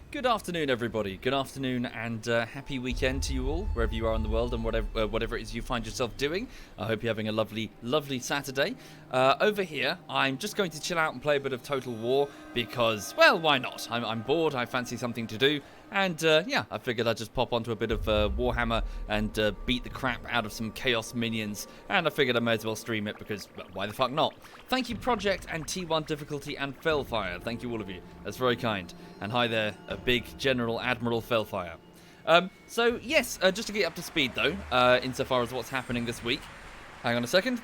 Good afternoon, everybody. Good afternoon, and happy weekend to you all, wherever you are in the world, and whatever it is you find yourself doing. I hope you're having a lovely, lovely Saturday. Over here, I'm just going to chill out and play a bit of Total War because, well, why not? I'm bored. I fancy something to do, and yeah, I figured I'd just pop onto a bit of Warhammer and beat the crap out of some Chaos minions. And I figured I may as well stream it because, well, why the fuck not? Thank you, Project and T1 Difficulty and Fellfire. Thank you, all of you. That's very kind. And hi there, a big General Admiral Fellfire. So, yes, just to get up to speed, though, insofar as what's happening this week. Hang on a second.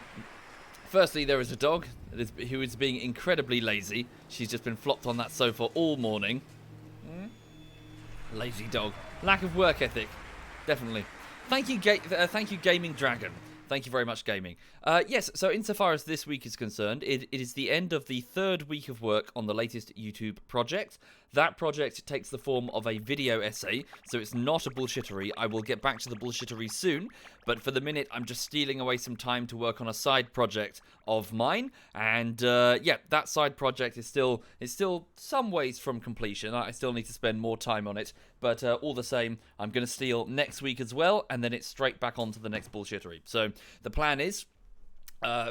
Firstly, there is a dog who is being incredibly lazy. She's just been flopped on that sofa all morning. Lazy dog. Lack of work ethic. Definitely. Thank you, Gaming Dragon. Thank you very much, Gaming. Yes, so insofar as this week is concerned, it is the end of the third week of work on the latest YouTube project. That project takes the form of a video essay, so it's not a bullshittery. I will get back to the bullshittery soon, but for the minute, I'm just stealing away some time to work on a side project of mine. And yeah, that side project is still some ways from completion. I still need to spend more time on it, but all the same, I'm going to steal next week as well, and then it's straight back onto the next bullshittery. So the plan is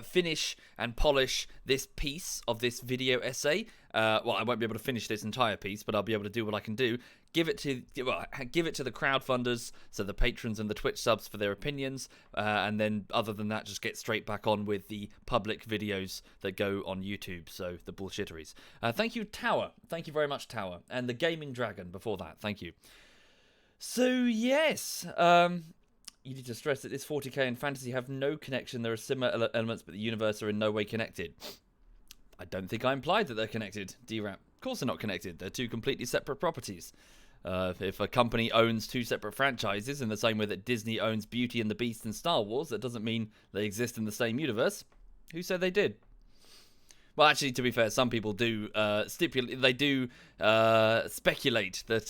finish and polish this piece of this video essay. Well, I won't be able to finish this entire piece, but I'll be able to do what I can do. Give it to the crowdfunders, so the patrons and the Twitch subs for their opinions, and then other than that, just get straight back on with the public videos that go on YouTube, so the bullshitteries. Thank you, Tower. Thank you very much, Tower. And the Gaming Dragon before that. Thank you. So, yes, you need to stress that this 40k and fantasy have no connection. There are similar elements, but the universe are in no way connected. I don't think I implied that they're connected, D-Rap. Of course they're not connected. They're two completely separate properties. If a company owns two separate franchises in the same way that Disney owns Beauty and the Beast and Star Wars, that doesn't mean they exist in the same universe. Who said they did? Well, actually, to be fair, some people do speculate that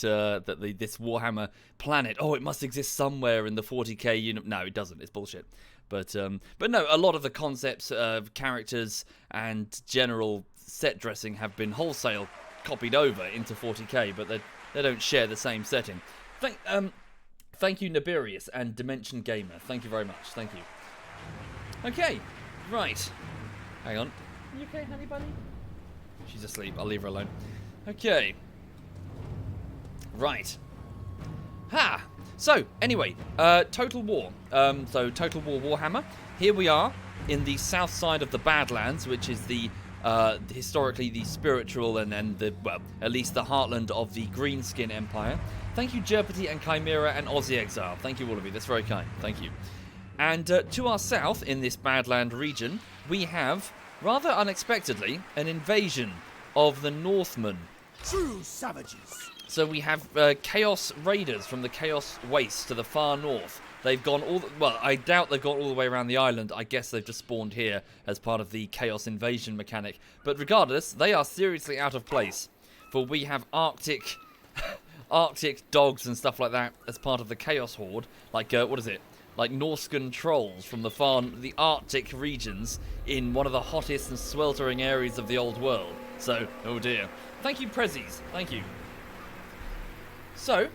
this Warhammer planet, it must exist somewhere in the 40k universe. No, it doesn't. It's bullshit. But no, a lot of the concepts of characters and general set dressing have been wholesale copied over into 40k, but they don't share the same setting. Thank you, Nibirius and Dimension Gamer. Thank you very much. Thank you. Okay, right. Hang on. You okay, honey bunny? She's asleep. I'll leave her alone. Okay. Right. Ha! So, anyway, Total War. So, Total War Warhammer. Here we are in the south side of the Badlands, which is the historically the spiritual and the, well, at least the heartland of the Greenskin Empire. Thank you, Jerpety and Chimera and Aussie Exile. Thank you, all of you. That's very kind. Thank you. And to our south, in this Badland region, we have, rather unexpectedly, an invasion of the Northmen. True savages. So we have Chaos Raiders from the Chaos Waste to the far north. They've gone well, I doubt they've gone all the way around the island. I guess they've just spawned here as part of the Chaos Invasion mechanic. But regardless, they are seriously out of place. For we have Arctic dogs and stuff like that as part of the Chaos Horde. Like, what is it? Like Norscan trolls from the Arctic regions in one of the hottest and sweltering areas of the old world. So, oh dear. Thank you, Prezzies. Thank you. So,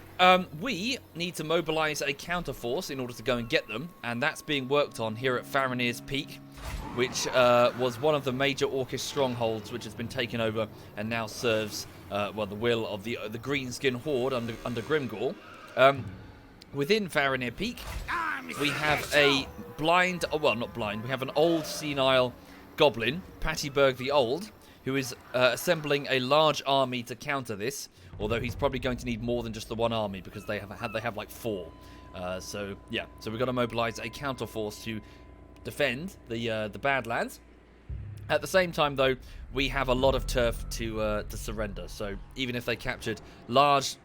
we need to mobilise a counterforce in order to go and get them, and that's being worked on here at Farinir's Peak, which was one of the major Orcish strongholds which has been taken over and now serves, well, the will of the Greenskin Horde under Grimgor. Within Farinir Peak, we have a blind, well, not blind, we have an old senile goblin, Pattyberg the Old, who is assembling a large army to counter this, although he's probably going to need more than just the one army because they have like 4. So yeah, so we've got to mobilise a counterforce to defend the Badlands. At the same time, though, we have a lot of turf to surrender. So even if they captured large,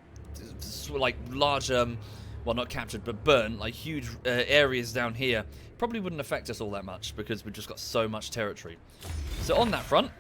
well, not captured, but burnt, like huge areas down here, probably wouldn't affect us all that much because we've just got so much territory. So on that front,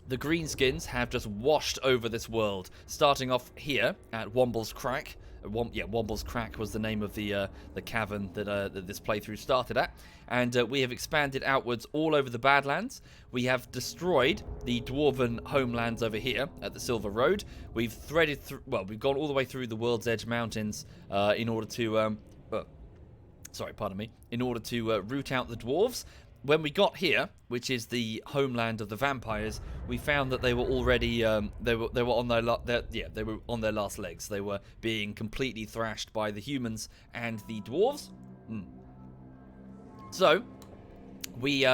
the Greenskins have just washed over this world, starting off here at Womble's Crack, Womble's Crack was the name of the cavern that this playthrough started at, and we have expanded outwards all over the Badlands. We have destroyed the dwarven homelands over here at the Silver Road. We've threaded through. Well, we've gone all the way through the World's Edge Mountains in order to. In order to root out the dwarves. When we got here, which is the homeland of the vampires, we found that they were already they were on their last legs. They were being completely thrashed by the humans and the dwarves. So we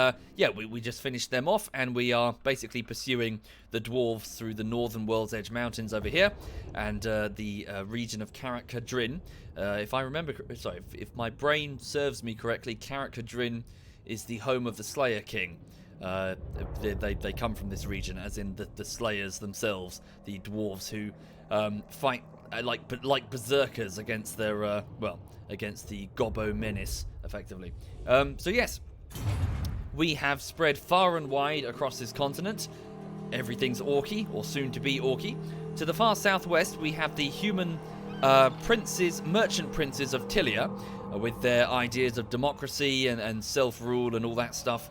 just finished them off, and we are basically pursuing the dwarves through the northern World's Edge Mountains over here, and the region of Carrick-Cadrin. If my brain serves me correctly, Carrick-Cadrin is the home of the Slayer King. They come from this region, as in the Slayers themselves, the dwarves who fight like berserkers against their against the Gobbo menace, effectively. So yes, we have spread far and wide across this continent. Everything's Orky, or soon to be Orky. To the far southwest, we have the human merchant princes of Tilia, with their ideas of democracy and self-rule and all that stuff.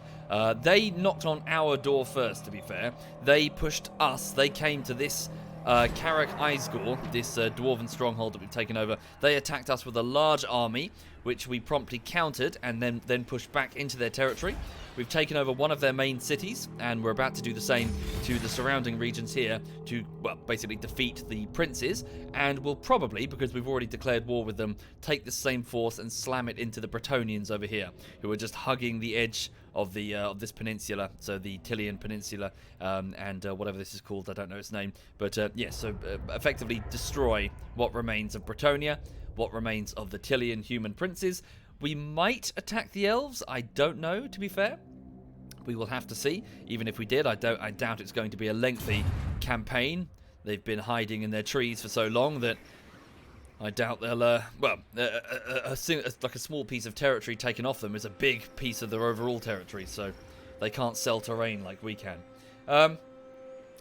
They knocked on our door first, to be fair. They pushed us. They came to this Carrick Isgor, this dwarven stronghold that we've taken over. They attacked us with a large army, which we promptly countered and then pushed back into their territory. We've taken over one of their main cities, and we're about to do the same to the surrounding regions here to, basically defeat the princes, and we'll probably, because we've already declared war with them, take the same force and slam it into the Bretonnians over here, who are just hugging the edge of the of this peninsula, so the Tilian Peninsula, and whatever this is called, I don't know its name, but effectively destroy what remains of Bretonia, what remains of the Tilian human princes. We might attack the elves. I don't know, to be fair. We will have to see. Even if we did, I doubt it's going to be a lengthy campaign. They've been hiding in their trees for so long that I doubt they'll. Like a small piece of territory taken off them is a big piece of their overall territory, so they can't sell terrain like we can.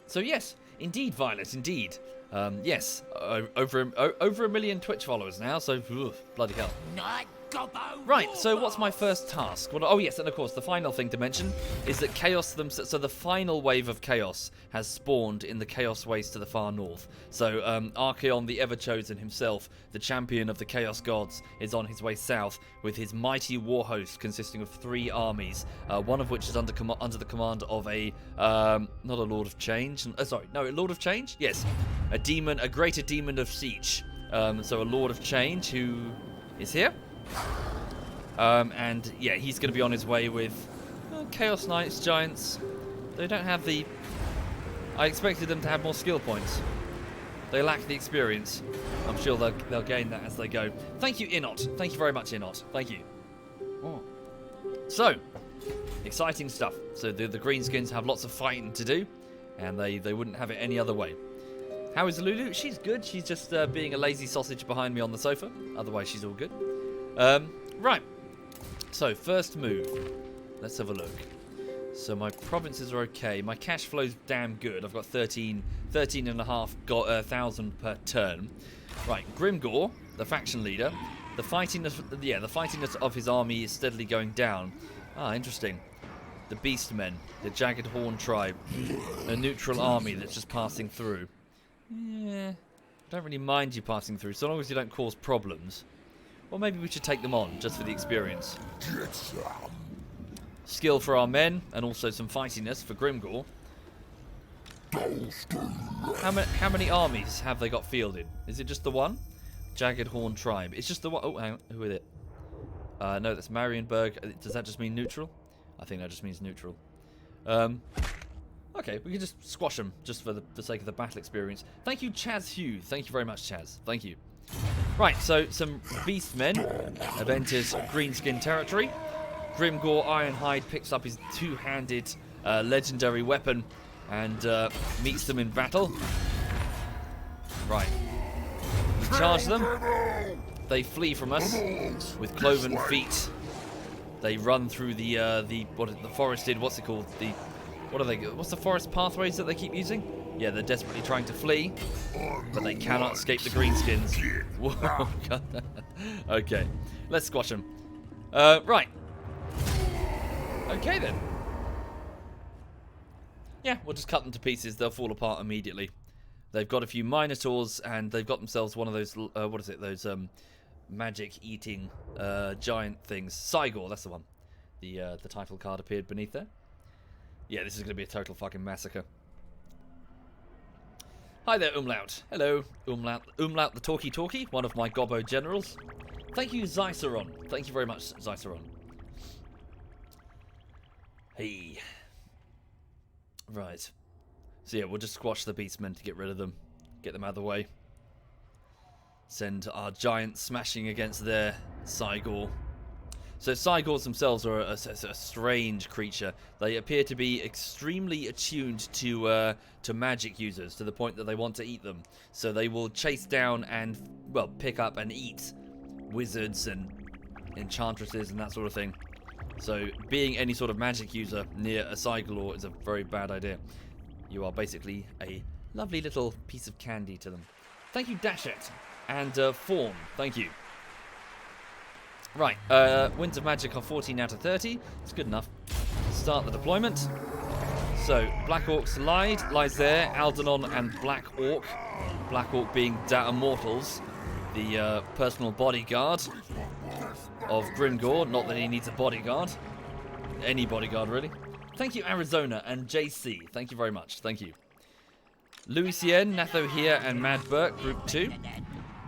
So yes, indeed, Violet, indeed. Yes, over a million Twitch followers now. So bloody hell. Right, so what's my first task? Well, oh yes, and of course the final thing to mention is that Chaos so the final wave of Chaos has spawned in the Chaos Waste to the far north. So Archaon the Ever-Chosen himself, the champion of the Chaos Gods, is on his way south with his mighty war host consisting of 3 armies, one of which is under the command of a not a Lord of Change, a Lord of Change? Yes, a greater demon of Siege. So a Lord of Change who is here. And yeah, he's going to be on his way with Chaos Knights, Giants. They don't have the... I expected them to have more skill points. They lack the experience. I'm sure they'll gain that as they go. Thank you, Inot. Thank you very much, Inot. Thank you. Oh. So, exciting stuff. So the Greenskins have lots of fighting to do, and they wouldn't have it any other way. How is Lulu? She's good. She's just being a lazy sausage behind me on the sofa. Otherwise, she's all good. Right, so first move, let's have a look. So my provinces are okay, my cash flow's damn good. I've got 13,500 per turn. Right, Grimgor, the faction leader, the fightiness of his army is steadily going down. Ah, interesting. The Beastmen, the Jagged Horn tribe, a neutral army that's just passing through. Yeah, don't really mind you passing through, so long as you don't cause problems. Or maybe we should take them on, just for the experience. Skill for our men, and also some fightiness for Grimgor. How many armies have they got fielded? Is it just the one? Jagged Horn tribe. It's just the one. Oh, hang on. Who is it? No, that's Marienburg. Does that just mean neutral? I think that just means neutral. Okay, we can just squash them, just for the sake of the battle experience. Thank you, Chaz Hugh. Thank you very much, Chaz. Thank you. Right, so some Beastmen have entered Greenskin territory. Grimgor Ironhide picks up his 2-handed legendary weapon and meets them in battle. Right. We charge them. They flee from us with cloven feet. They run through the forested, what's it called? What's the forest pathways that they keep using? Yeah, they're desperately trying to flee, but they cannot escape the greenskins. Whoa. Okay, let's squash them. Right. Okay, then. Yeah, we'll just cut them to pieces. They'll fall apart immediately. They've got a few Minotaurs, and they've got themselves one of those, what is it, those magic-eating giant things. Cygor, that's the one. The title card appeared beneath there. Yeah, this is going to be a total fucking massacre. Hi there, Umlaut. Hello, Umlaut. Umlaut the talkie, one of my gobbo generals. Thank you, Zyceron. Thank you very much, Zyceron. Hey. Right. So yeah, we'll just squash the beastmen to get rid of them. Get them out of the way. Send our giants smashing against their Cygor. So Cygors themselves are a strange creature. They appear to be extremely attuned to magic users, to the point that they want to eat them. So they will chase down and, well, pick up and eat wizards and enchantresses and that sort of thing. So being any sort of magic user near a Cygor is a very bad idea. You are basically a lovely little piece of candy to them. Thank you, Dashet. And Form, thank you. Right, Winds of Magic are 14 out of 30. It's good enough. Start the deployment. So, Black Orcs lies there. Aldanon and Black Orc. Black Orc being Da Immortals, the personal bodyguard of Grimgor. Not that he needs a bodyguard. Any bodyguard, really. Thank you, Arizona and JC. Thank you very much. Thank you. Louis Cien, Natho here, and Mad Burke, Group 2.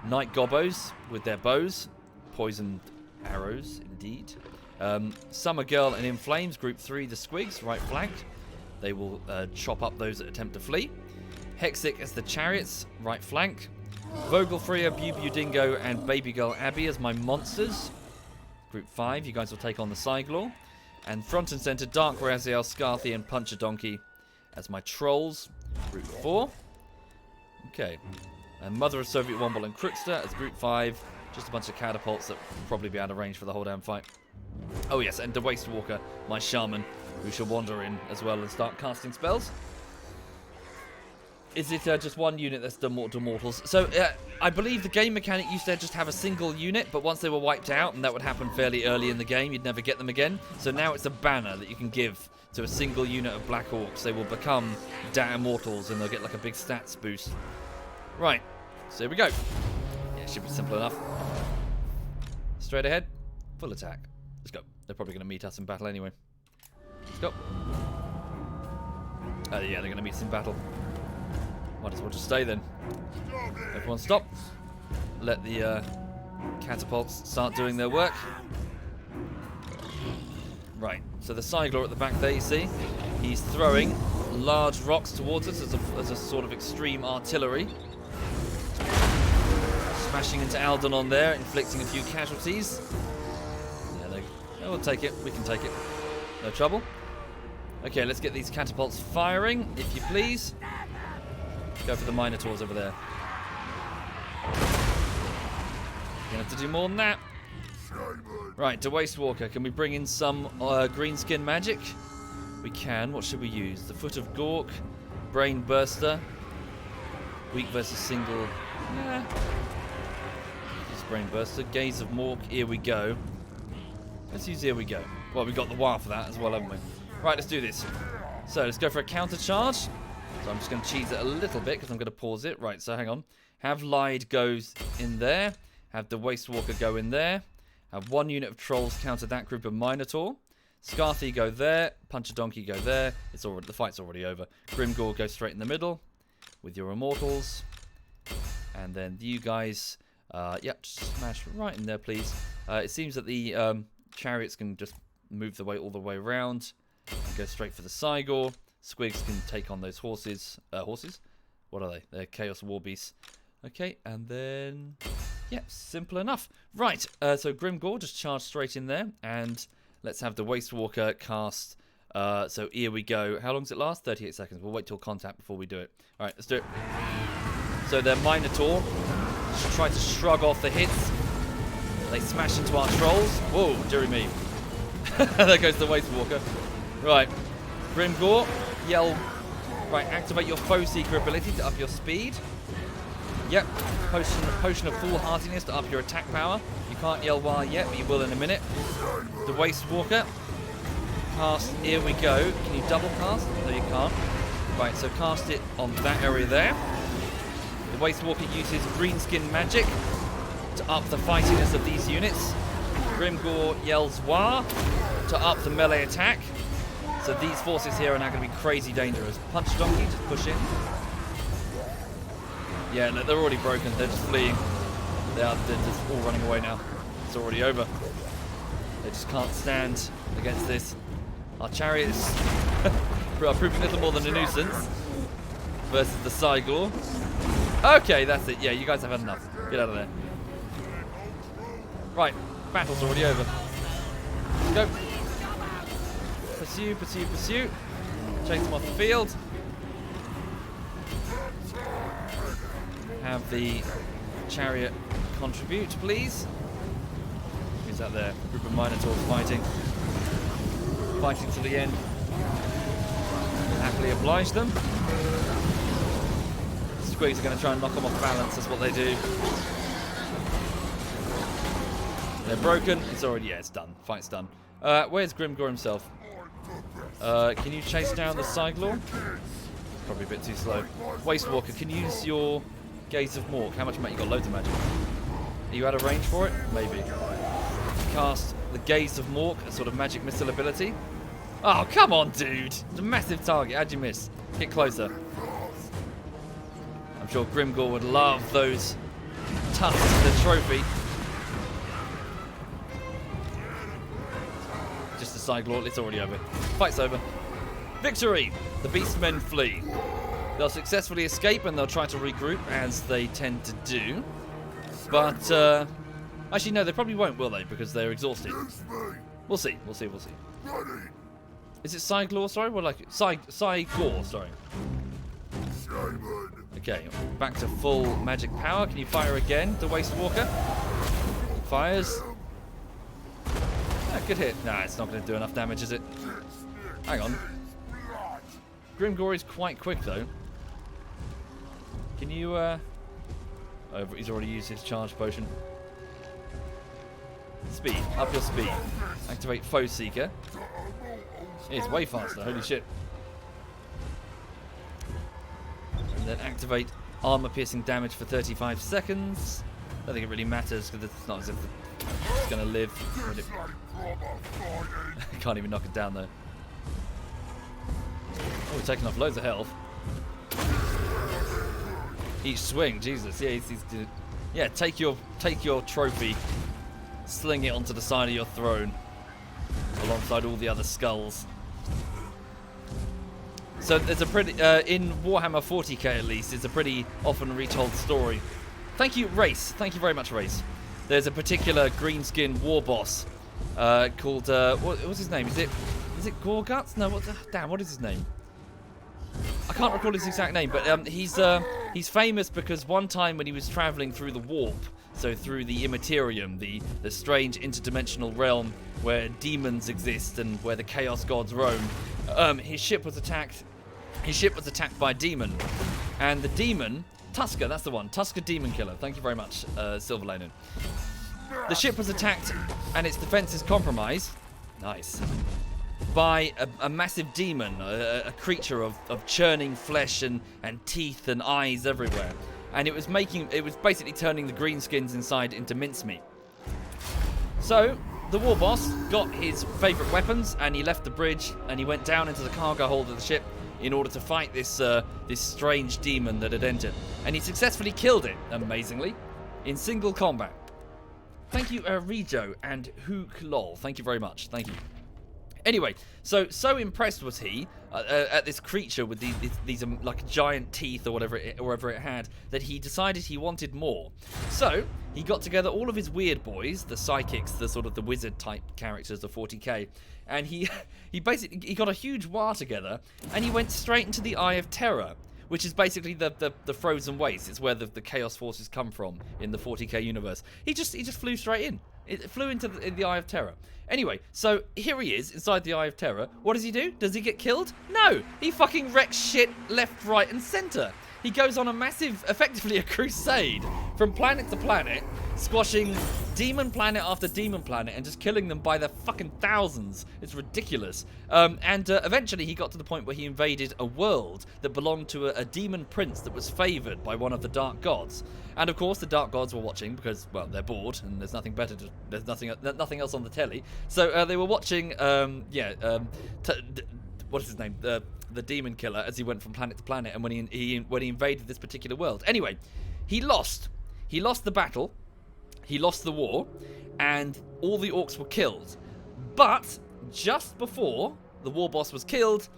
Night Gobbos with their bows. Poisoned arrows, indeed. Summer Girl and In Flames, Group 3, the Squigs, right flanked. They will chop up those that attempt to flee. Hexic as the Chariots, right flank. Vogelfreya, Bubu Dingo, and Baby Girl Abby as my monsters. Group 5, you guys will take on the Cygor. And front and centre, Dark Raziel, Scarthy, and Puncher Donkey as my trolls. Group 4. Okay. And Mother of SovietWomble and Crookster as Group 5. Just a bunch of catapults that will probably be out of range for the whole damn fight. Oh yes, and the Waste Walker, my shaman, who shall wander in as well and start casting spells. Is it just one unit that's the mortals? So I believe the game mechanic used to just have a single unit, but once they were wiped out, and that would happen fairly early in the game, you'd never get them again. So now it's a banner that you can give to a single unit of Black Orcs. They will become Da Immortals, and they'll get like a big stats boost. Right, so here we go. Yeah, should be simple enough. Straight ahead, full attack. Let's go. They're probably going to meet us in battle anyway. Let's go. Oh yeah, they're going to meet us in battle. Might as well just stay then. Everyone stop. Let the catapults start doing their work. Right, so the Cygor at the back there, you see, he's throwing large rocks towards us as a sort of extreme artillery. Smashing into Aldanon there, inflicting a few casualties. Yeah, we'll take it. We can take it. No trouble. Okay, let's get these catapults firing, if you please. Go for the Minotaurs over there. Gonna have to do more than that. Right, to Waste Walker, can we bring in some greenskin magic? We can. What should we use? The Foot of Gork, Brain Burster, weak versus single. Yeah. Just Brain Burster, Gaze of Mork. Here we go. Let's use Here we go. Well, we got the wire for that as well, haven't we? Right, let's do this. So let's go for a counter charge. So I'm just going to cheese it a little bit because I'm going to pause it. Right, so hang on. Have Lied goes in there. Have the Waste Walker go in there. Have one unit of trolls counter that group of Minotaur. Scarthy go there. Puncher Donkey go there. It's already, the fight's already over. Grimgor go straight in the middle with your Immortals. And then you guys, yep, smash right in there, please. It seems that the chariots can just move the way all the way around and go straight for the Cygor. Squigs can take on those horses. Horses? What are they? They're Chaos War Beasts. Okay, and then... Yep, simple enough. Right, so Grimgor just charge straight in there. And let's have the Waste Walker cast. So here we go. How long does it last? 38 seconds. We'll wait till contact before we do it. All right, let's do it. So their Minotaur try to shrug off the hits. They smash into our trolls. Whoa, dearie me. There goes the Waste Walker. Right. Grimgor, yell Right, activate your Foe Seeker ability to up your speed. Yep, potion of foolhardiness to up your attack power. You can't yell while yet, but you will in a minute. The Waste Walker. Cast, here we go. Can you double cast? No, you can't. Right, so cast it on that area there. The Waste Walker uses Greenskin magic to up the fightiness of these units. Grimgore yells Wah to up the melee attack. So these forces here are now going to be crazy dangerous. Punch Donkey, just push in. Yeah, no, they're already broken. They're just fleeing. They're just all running away now. It's already over. They just can't stand against this. Our chariots are proving little more than a nuisance versus the Cygor. Okay, that's it. Yeah, you guys have had enough. Get out of there. Right, battle's already over. Let's go. Pursue, pursue, pursue. Chase them off the field. Have the chariot contribute, please. Who's that there? Group of Minotaurs fighting. Fighting to the end. Happily oblige them. Squigs are going to try and knock them off balance. That's what they do. They're broken. It's already, yeah, it's done. Fight's done. Where's Grimgore himself? Can you chase down the Cygor? Probably a bit too slow. Waste Walker, can you use your Gaze of Mork? How much magic? You got loads of magic. Are you out of range for it? Maybe. Cast the Gaze of Mork, a sort of magic missile ability. Oh, come on, dude! It's a massive target. How'd you miss? Get closer. I'm sure Grimgore would love those tusks to the trophy. Just a Cygor, it's already over. Fight's over. Victory! The Beastmen flee. They'll successfully escape and they'll try to regroup, as they tend to do. But, actually, no, they probably won't, will they? Because they're exhausted. We'll see, we'll see, we'll see. Is it Cygor, sorry? What like Cygor, sorry. Okay, back to full magic power. Can you fire again, the Waste Walker? Fires. Ah, good hit. Nah, it's not going to do enough damage, is it? Hang on. Grimgore is quite quick, though. Can you, Oh, he's already used his charge potion. Speed. Up your speed. Activate Foe Seeker. It's way faster. Holy shit. And then activate armor piercing damage for 35 seconds. I don't think it really matters because it's not as if it's going to live. Can't even knock it down though. Oh, we're taking off loads of health. Each swing, Jesus. Yeah, yeah. Take your trophy, sling it onto the side of your throne, alongside all the other skulls. So there's a pretty in Warhammer 40k at least. It's a pretty often retold story. Thank you, Race. Thank you very much, Race. There's a particular greenskin war boss called what's his name? Is it Gorguts? No, what is his name? I can't recall his exact name, but he's famous because one time when he was traveling through the warp, so through the Immaterium, the strange interdimensional realm where demons exist and where the Chaos Gods roam, his ship was attacked. His ship was attacked by a demon, and the demon, Tusker, that's the one, Tusker Demon Killer. Thank you very much, Silver Linen. The ship was attacked, and its defenses compromised. Nice. By a massive demon, a creature of churning flesh and teeth and eyes everywhere. And it was basically turning the greenskins inside into mincemeat. So, the war boss got his favourite weapons and he left the bridge and he went down into the cargo hold of the ship in order to fight this strange demon that had entered. And he successfully killed it, amazingly, in single combat. Thank you, Rejo and Hook Lol. Thank you very much. Thank you. Anyway, so impressed was he at this creature with these like giant teeth or whatever it had, that he decided he wanted more. So he got together all of his weird boys, the psychics, the sort of the wizard type characters of 40k, and he got a huge war together, and he went straight into the Eye of Terror, which is basically the frozen waste. It's where the chaos forces come from in the 40k universe. He just flew straight in. It flew into the Eye of Terror. Anyway, so here he is inside the Eye of Terror. What does he do? Does he get killed? No! He fucking wrecks shit left, right, and center. He goes on a massive, effectively a crusade from planet to planet, squashing demon planet after demon planet and just killing them by the fucking thousands. It's ridiculous. And eventually he got to the point where he invaded a world that belonged to a demon prince that was favored by one of the dark gods. And of course the dark gods were watching because, well, they're bored and there's nothing better to, there's nothing else on the telly. So they were watching, what is his name? The demon killer as he went from planet to planet, and when he invaded this particular world. Anyway, he lost. He lost the battle. He lost the war, and all the orcs were killed. But just before the war boss was killed,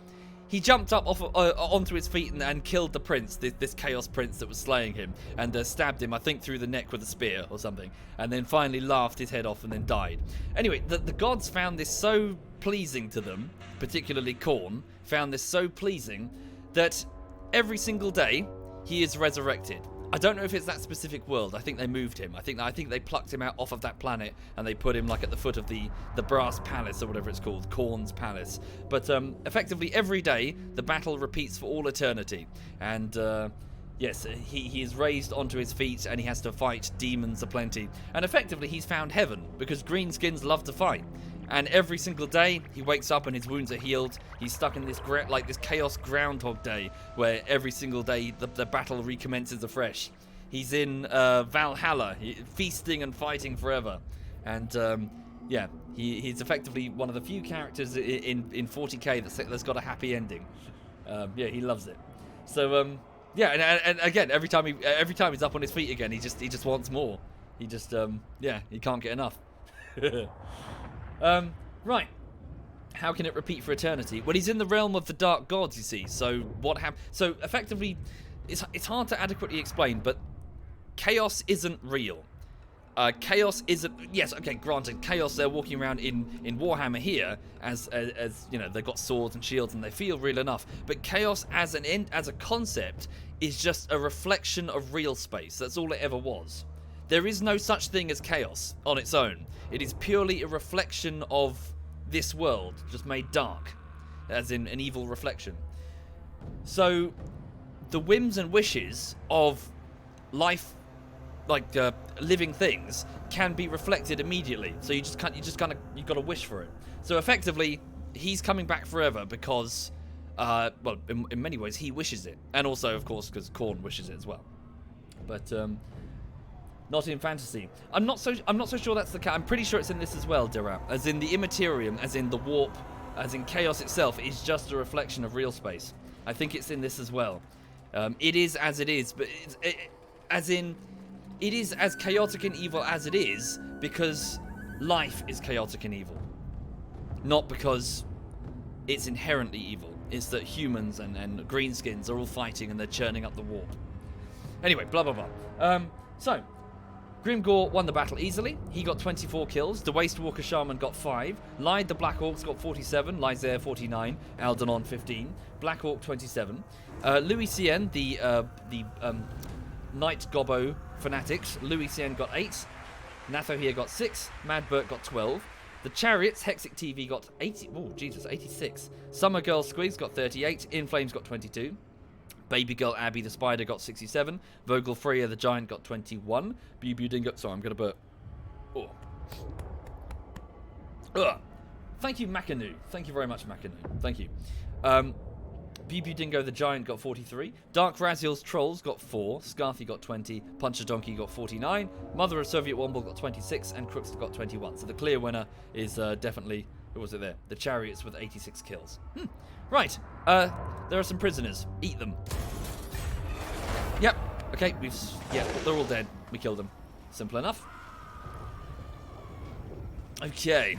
he jumped up onto his feet and killed the prince, this chaos prince that was slaying him, and stabbed him, I think, through the neck with a spear or something, and then finally laughed his head off and then died. Anyway, the gods found this so pleasing to them, particularly Khorne, found this so pleasing that every single day he is resurrected. I don't know if it's that specific world. I think they moved him. I think they plucked him out off of that planet and they put him like at the foot of the brass palace or whatever it's called, Khorne's palace. But effectively every day the battle repeats for all eternity. And yes, he is raised onto his feet and he has to fight demons aplenty. And effectively he's found heaven because greenskins love to fight. And every single day he wakes up and his wounds are healed. He's stuck in this this chaos Groundhog Day where every single day the battle recommences afresh. He's in Valhalla, feasting and fighting forever. And yeah, he's effectively one of the few characters in 40k that's got a happy ending. Yeah, he loves it. So yeah, and again, every time he's up on his feet again, he just wants more. He just yeah, he can't get enough. Right. How can it repeat for eternity? Well, he's in the realm of the dark gods, you see. So what happened? So effectively, it's hard to adequately explain, but chaos isn't real. Chaos isn't. Yes, okay. Granted, chaos. They're walking around in Warhammer here as you know, they've got swords and shields and they feel real enough. But chaos as a concept is just a reflection of real space. That's all it ever was. There is no such thing as chaos on its own. It is purely a reflection of this world, just made dark, as in an evil reflection. So, the whims and wishes of life, like living things, can be reflected immediately. So you got to wish for it. So effectively, he's coming back forever because, well, in many ways he wishes it, and also of course because Khorne wishes it as well. But not in fantasy. I'm not so sure that's the case. I'm pretty sure it's in this as well, Dira. As in the Immaterium, as in the warp, as in chaos itself is just a reflection of real space. I think it's in this as well. It is as it is, but it is as chaotic and evil as it is because life is chaotic and evil. Not because it's inherently evil. It's that humans and greenskins are all fighting and they're churning up the warp. Anyway, blah blah blah. So, Grimgor won the battle easily. He got 24 kills. The Wastewalker Shaman got 5. Lyde the Black Orcs got 47. Lysair 49. Aldanon 15. Black Orc 27. Louis Cien, the Knight Gobbo Fanatics. Louis Cien got 8. Natho here got 6. Mad Burt got 12. The Chariots, Hexic TV got 80. Oh, Jesus, 86. Summer Girl Squigs got 38. In Flames got 22. Baby Girl Abby the Spider got 67. Vogel Freya the Giant got 21. Bew Dingo. Sorry, I'm going to burp. Oh. Ugh. Thank you, Macanu. Thank you very much, Macanu. Thank you. Bew Dingo the Giant got 43. Dark Raziel's Trolls got 4. Scarthy got 20. Puncher Donkey got 49. Mother of SovietWomble got 26. And Crooks got 21. So the clear winner is definitely... Who was it there? The Chariots with 86 kills. Right. There are some prisoners. Eat them. Yep. Okay. Yeah, they're all dead. We killed them. Simple enough. Okay.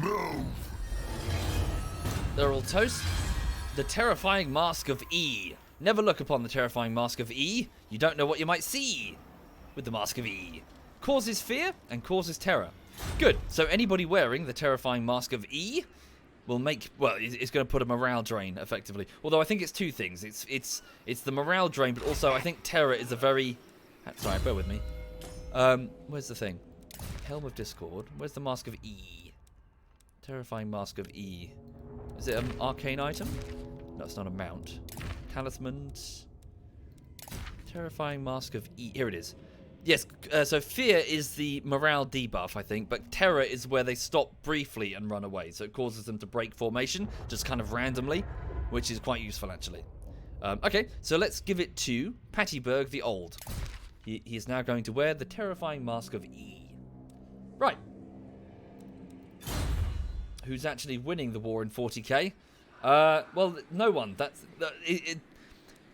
They're all toast. The terrifying mask of E. Never look upon the terrifying mask of E. You don't know what you might see with the mask of E. Causes fear and causes terror. Good. So anybody wearing the terrifying mask of E will make, well, it's going to put a morale drain effectively. Although I think it's two things. It's the morale drain, but also I think terror is a very... Sorry, bear with me. Where's the thing? Helm of Discord. Where's the Mask of E? Terrifying Mask of E. Is it an arcane item? No, it's not a mount. Talisman. Terrifying Mask of E. Here it is. Yes, so fear is the morale debuff, I think, but terror is where they stop briefly and run away. So it causes them to break formation, just kind of randomly, which is quite useful, actually. Okay, so let's give it to Pattyberg the Old. He is now going to wear the Terrifying Mask of E. Right. Who's actually winning the war in 40k? Well, no one.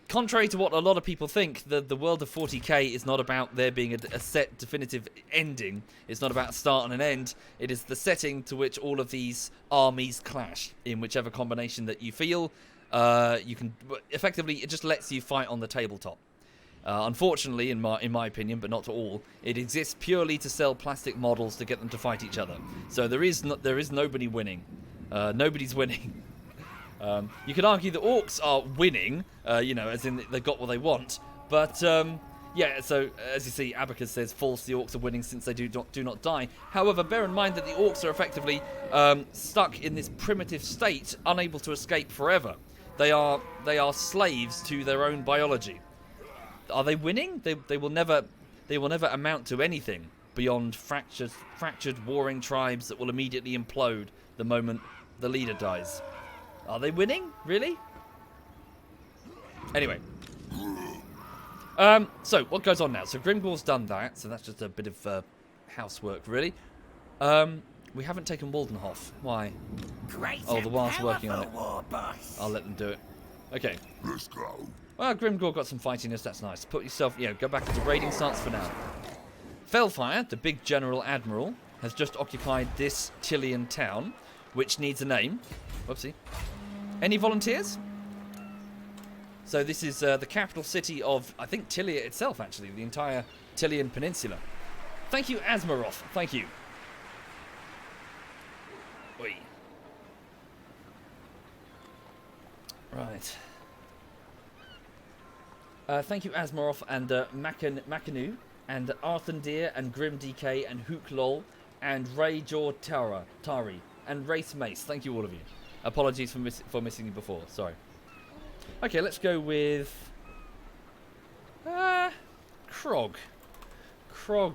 Contrary to what a lot of people think, the world of 40k is not about there being a set definitive ending. It's not about a start and an end. It is the setting to which all of these armies clash in whichever combination that you feel. You can effectively, it just lets you fight on the tabletop. Unfortunately, in my opinion, but not to all, it exists purely to sell plastic models to get them to fight each other. So there is nobody winning. Nobody's winning. You could argue the orcs are winning, as in they got what they want. But, yeah, so as you see, Abacus says, false, the orcs are winning since they do not die. However, bear in mind that the orcs are effectively stuck in this primitive state, unable to escape forever. They are slaves to their own biology. Are they winning? They will never amount to anything beyond fractured warring tribes that will immediately implode the moment the leader dies. Are they winning? Really? Anyway. So, what goes on now? So, Grimgor's done that, so that's just a bit of housework, really. We haven't taken Waldenhof. Why? Oh, the Wild's working on it. I'll let them do it. Okay. Let's go. Well, Grimgor got some fightiness, that's nice. Put yourself, go back into raiding stance for now. Felfire, the big general admiral, has just occupied this Tillian town, which needs a name. Whoopsie. Any volunteers? So this is the capital city of, I think, Tillia itself, actually. The entire Tillian Peninsula. Thank you, Asmaroth. Thank you. Oi. Right. Thank you, Asmaroth and Makanu and Arthandir and Grim DK and Hooklol and Ray Jaw Tari and Race Mace. Thank you, all of you. Apologies for missing you before. Sorry. Okay, let's go with Krog. Krog.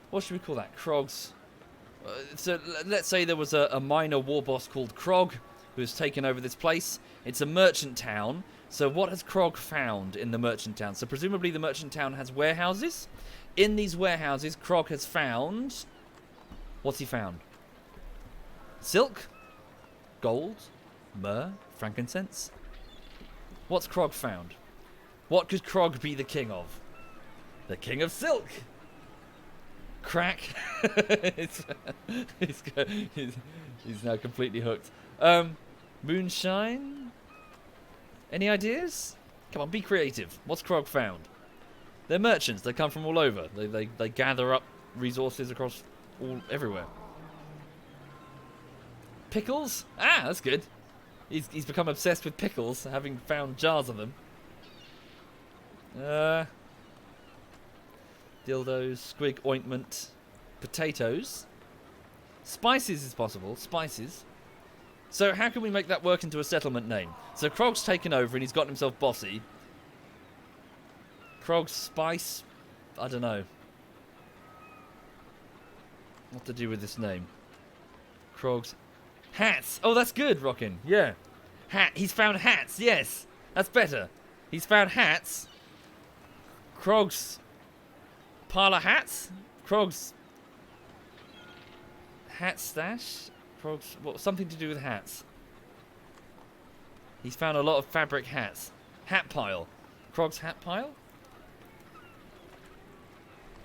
What should we call that? Krog's. So let's say there was a minor war boss called Krog who's taken over this place. It's a merchant town. So what has Krog found in the merchant town? So presumably the merchant town has warehouses. In these warehouses, Krog has found... What's he found? Silk? Gold? Myrrh? Frankincense? What's Krog found? What could Krog be the king of? The king of silk! Crack. he's now completely hooked. Moonshine? Any ideas? Come on, be creative. What's Krog found? They're merchants. They come from all over. They gather up resources across everywhere. Pickles? Ah, that's good. He's become obsessed with pickles, having found jars of them. Dildos, squig ointment, potatoes. Spices is possible. Spices. So how can we make that work into a settlement name? So Krog's taken over and he's gotten himself bossy. Krog's spice? I don't know. What to do with this name? Krog's hats. Oh, that's good, Rockin'. Yeah. He's found hats. Yes. That's better. He's found hats. Krog's parlor hats? Krog's hat stash? Krog's, well, something to do with hats. He's found a lot of fabric hats. Hat pile. Krog's hat pile?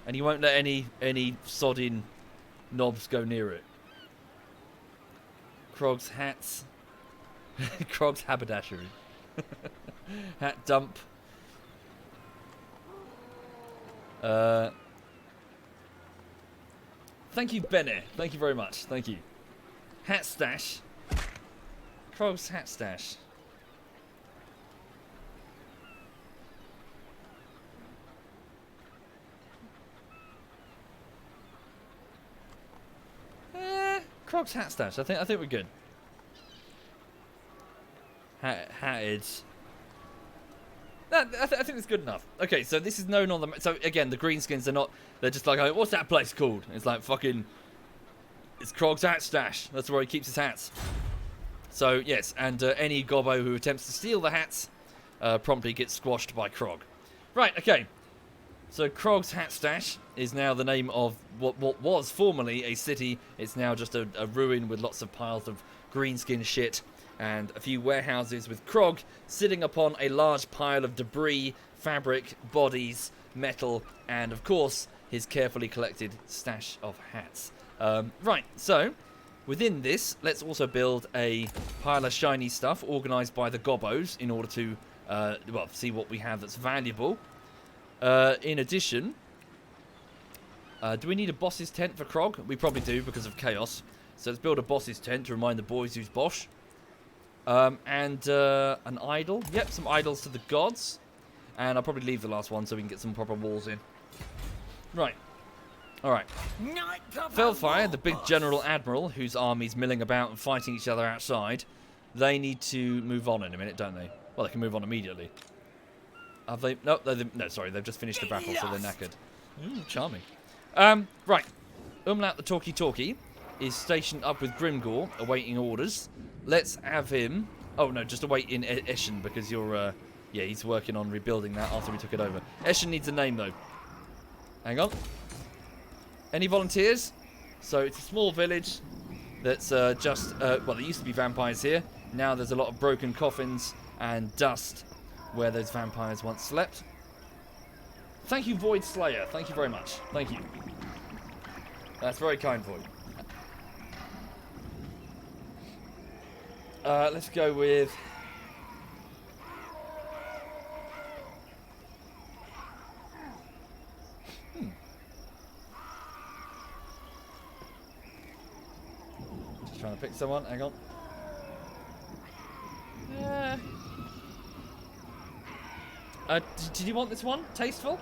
And he won't let any sodding knobs go near it. Krog's hats. Krog's haberdashery. Hat dump. Thank you, Benne. Thank you very much. Thank you. Hat stash. Krog's hat stash. Krog's hat stash. I think we're good. Hatted. I think it's good enough. Okay, so this is known on the... So, again, the greenskins, they're just like, what's that place called? It's like fucking... It's Krog's hat stash. That's where he keeps his hats. So, yes, and any gobbo who attempts to steal the hats promptly gets squashed by Krog. Right, okay. So, Krog's hat stash is now the name of what was formerly a city. It's now just a ruin with lots of piles of greenskin shit and a few warehouses with Krog sitting upon a large pile of debris, fabric, bodies, metal, and, of course, his carefully collected stash of hats. Right, so... Within this, let's also build a pile of shiny stuff organised by the gobbos in order to, well, see what we have that's valuable. In addition, do we need a boss's tent for Krog? We probably do because of chaos. So let's build a boss's tent to remind the boys who's Bosch. And an idol. Yep, some idols to the gods. And I'll probably leave the last one so we can get some proper walls in. Right. Alright. Felfire, the big general admiral, whose army's milling about and fighting each other outside, they need to move on in a minute, don't they? Well, they can move on immediately. Have they? No, no, sorry, they've just finished the battle, so they're knackered. Charming. Right. Umlaut the talkie-talkie is stationed up with Grimgor, awaiting orders. Let's have him... Oh, no, just await in Eschen, because you're... yeah, he's working on rebuilding that after we took it over. Eschen needs a name, though. Hang on. Any volunteers? So it's a small village that's just... well, there used to be vampires here. Now there's a lot of broken coffins and dust where those vampires once slept. Thank you, Void Slayer. Thank you very much. Thank you. That's very kind, Void. Let's go with... Just trying to pick someone. Hang on. Did you want this one? Tasteful?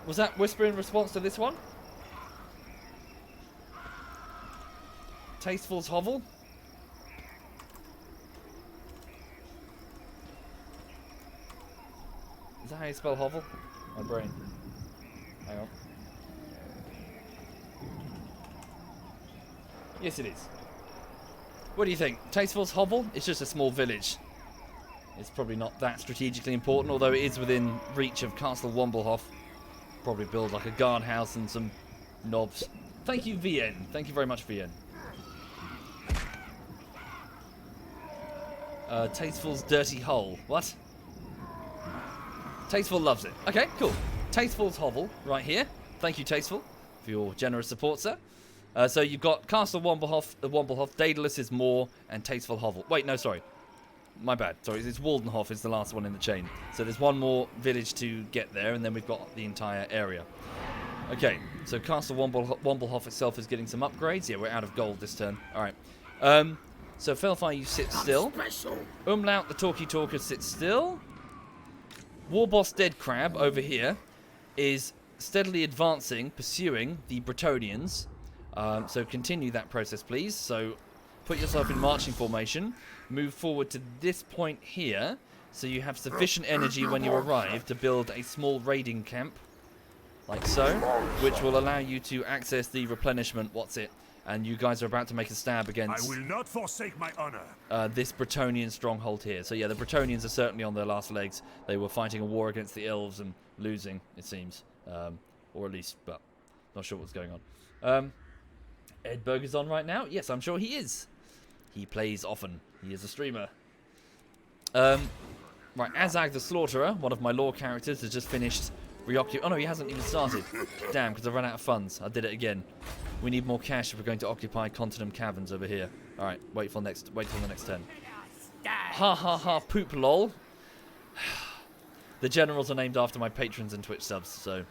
Was that Whisper in response to this one? Tasteful's Hovel? Is that how you spell hovel? My brain. Hang on. Yes, it is. What do you think? Tasteful's Hovel? It's just a small village. It's probably not that strategically important, although it is within reach of Castle Womblehoff. Probably build like a guardhouse and some knobs. Thank you, VN. Thank you very much, VN. Tasteful's Dirty Hole. What? Tasteful loves it. Okay, cool. Tasteful's Hovel right here. Thank you, Tasteful, for your generous support, sir. So you've got Castle Womblehoff, Daedalus' Moor, and Tasteful Hovel. Wait, no, sorry. My bad. Sorry, it's Waldenhof is the last one in the chain. So there's one more village to get there, and then we've got the entire area. Okay, so Castle Womblehoff itself is getting some upgrades. Yeah, we're out of gold this turn. All right. So Felfire, you sit still. Umlaut, the talkie-talker, sits still. Warboss Dead Crab over here is steadily advancing, pursuing the Bretonnians. So continue that process, please. So put yourself in marching formation. Move forward to this point here, so you have sufficient energy when you arrive to build a small raiding camp, like so, which will allow you to access the replenishment. What's it? And you guys are about to make a stab against... I will not forsake my honor. This Bretonnian stronghold here. So yeah, the Bretonnians are certainly on their last legs. They were fighting a war against the elves and losing, it seems, or at least, but not sure what's going on. Edberg is on right now. Yes, I'm sure he is. He plays often. He is a streamer. Right, Azag the Slaughterer, one of my lore characters, has just finished reoccupying... Oh no, he hasn't even started. Damn, because I ran out of funds. I did it again. We need more cash if we're going to occupy Continum Caverns over here. Alright, wait till the next turn. Ha ha ha, poop lol. The generals are named after my patrons and Twitch subs, so...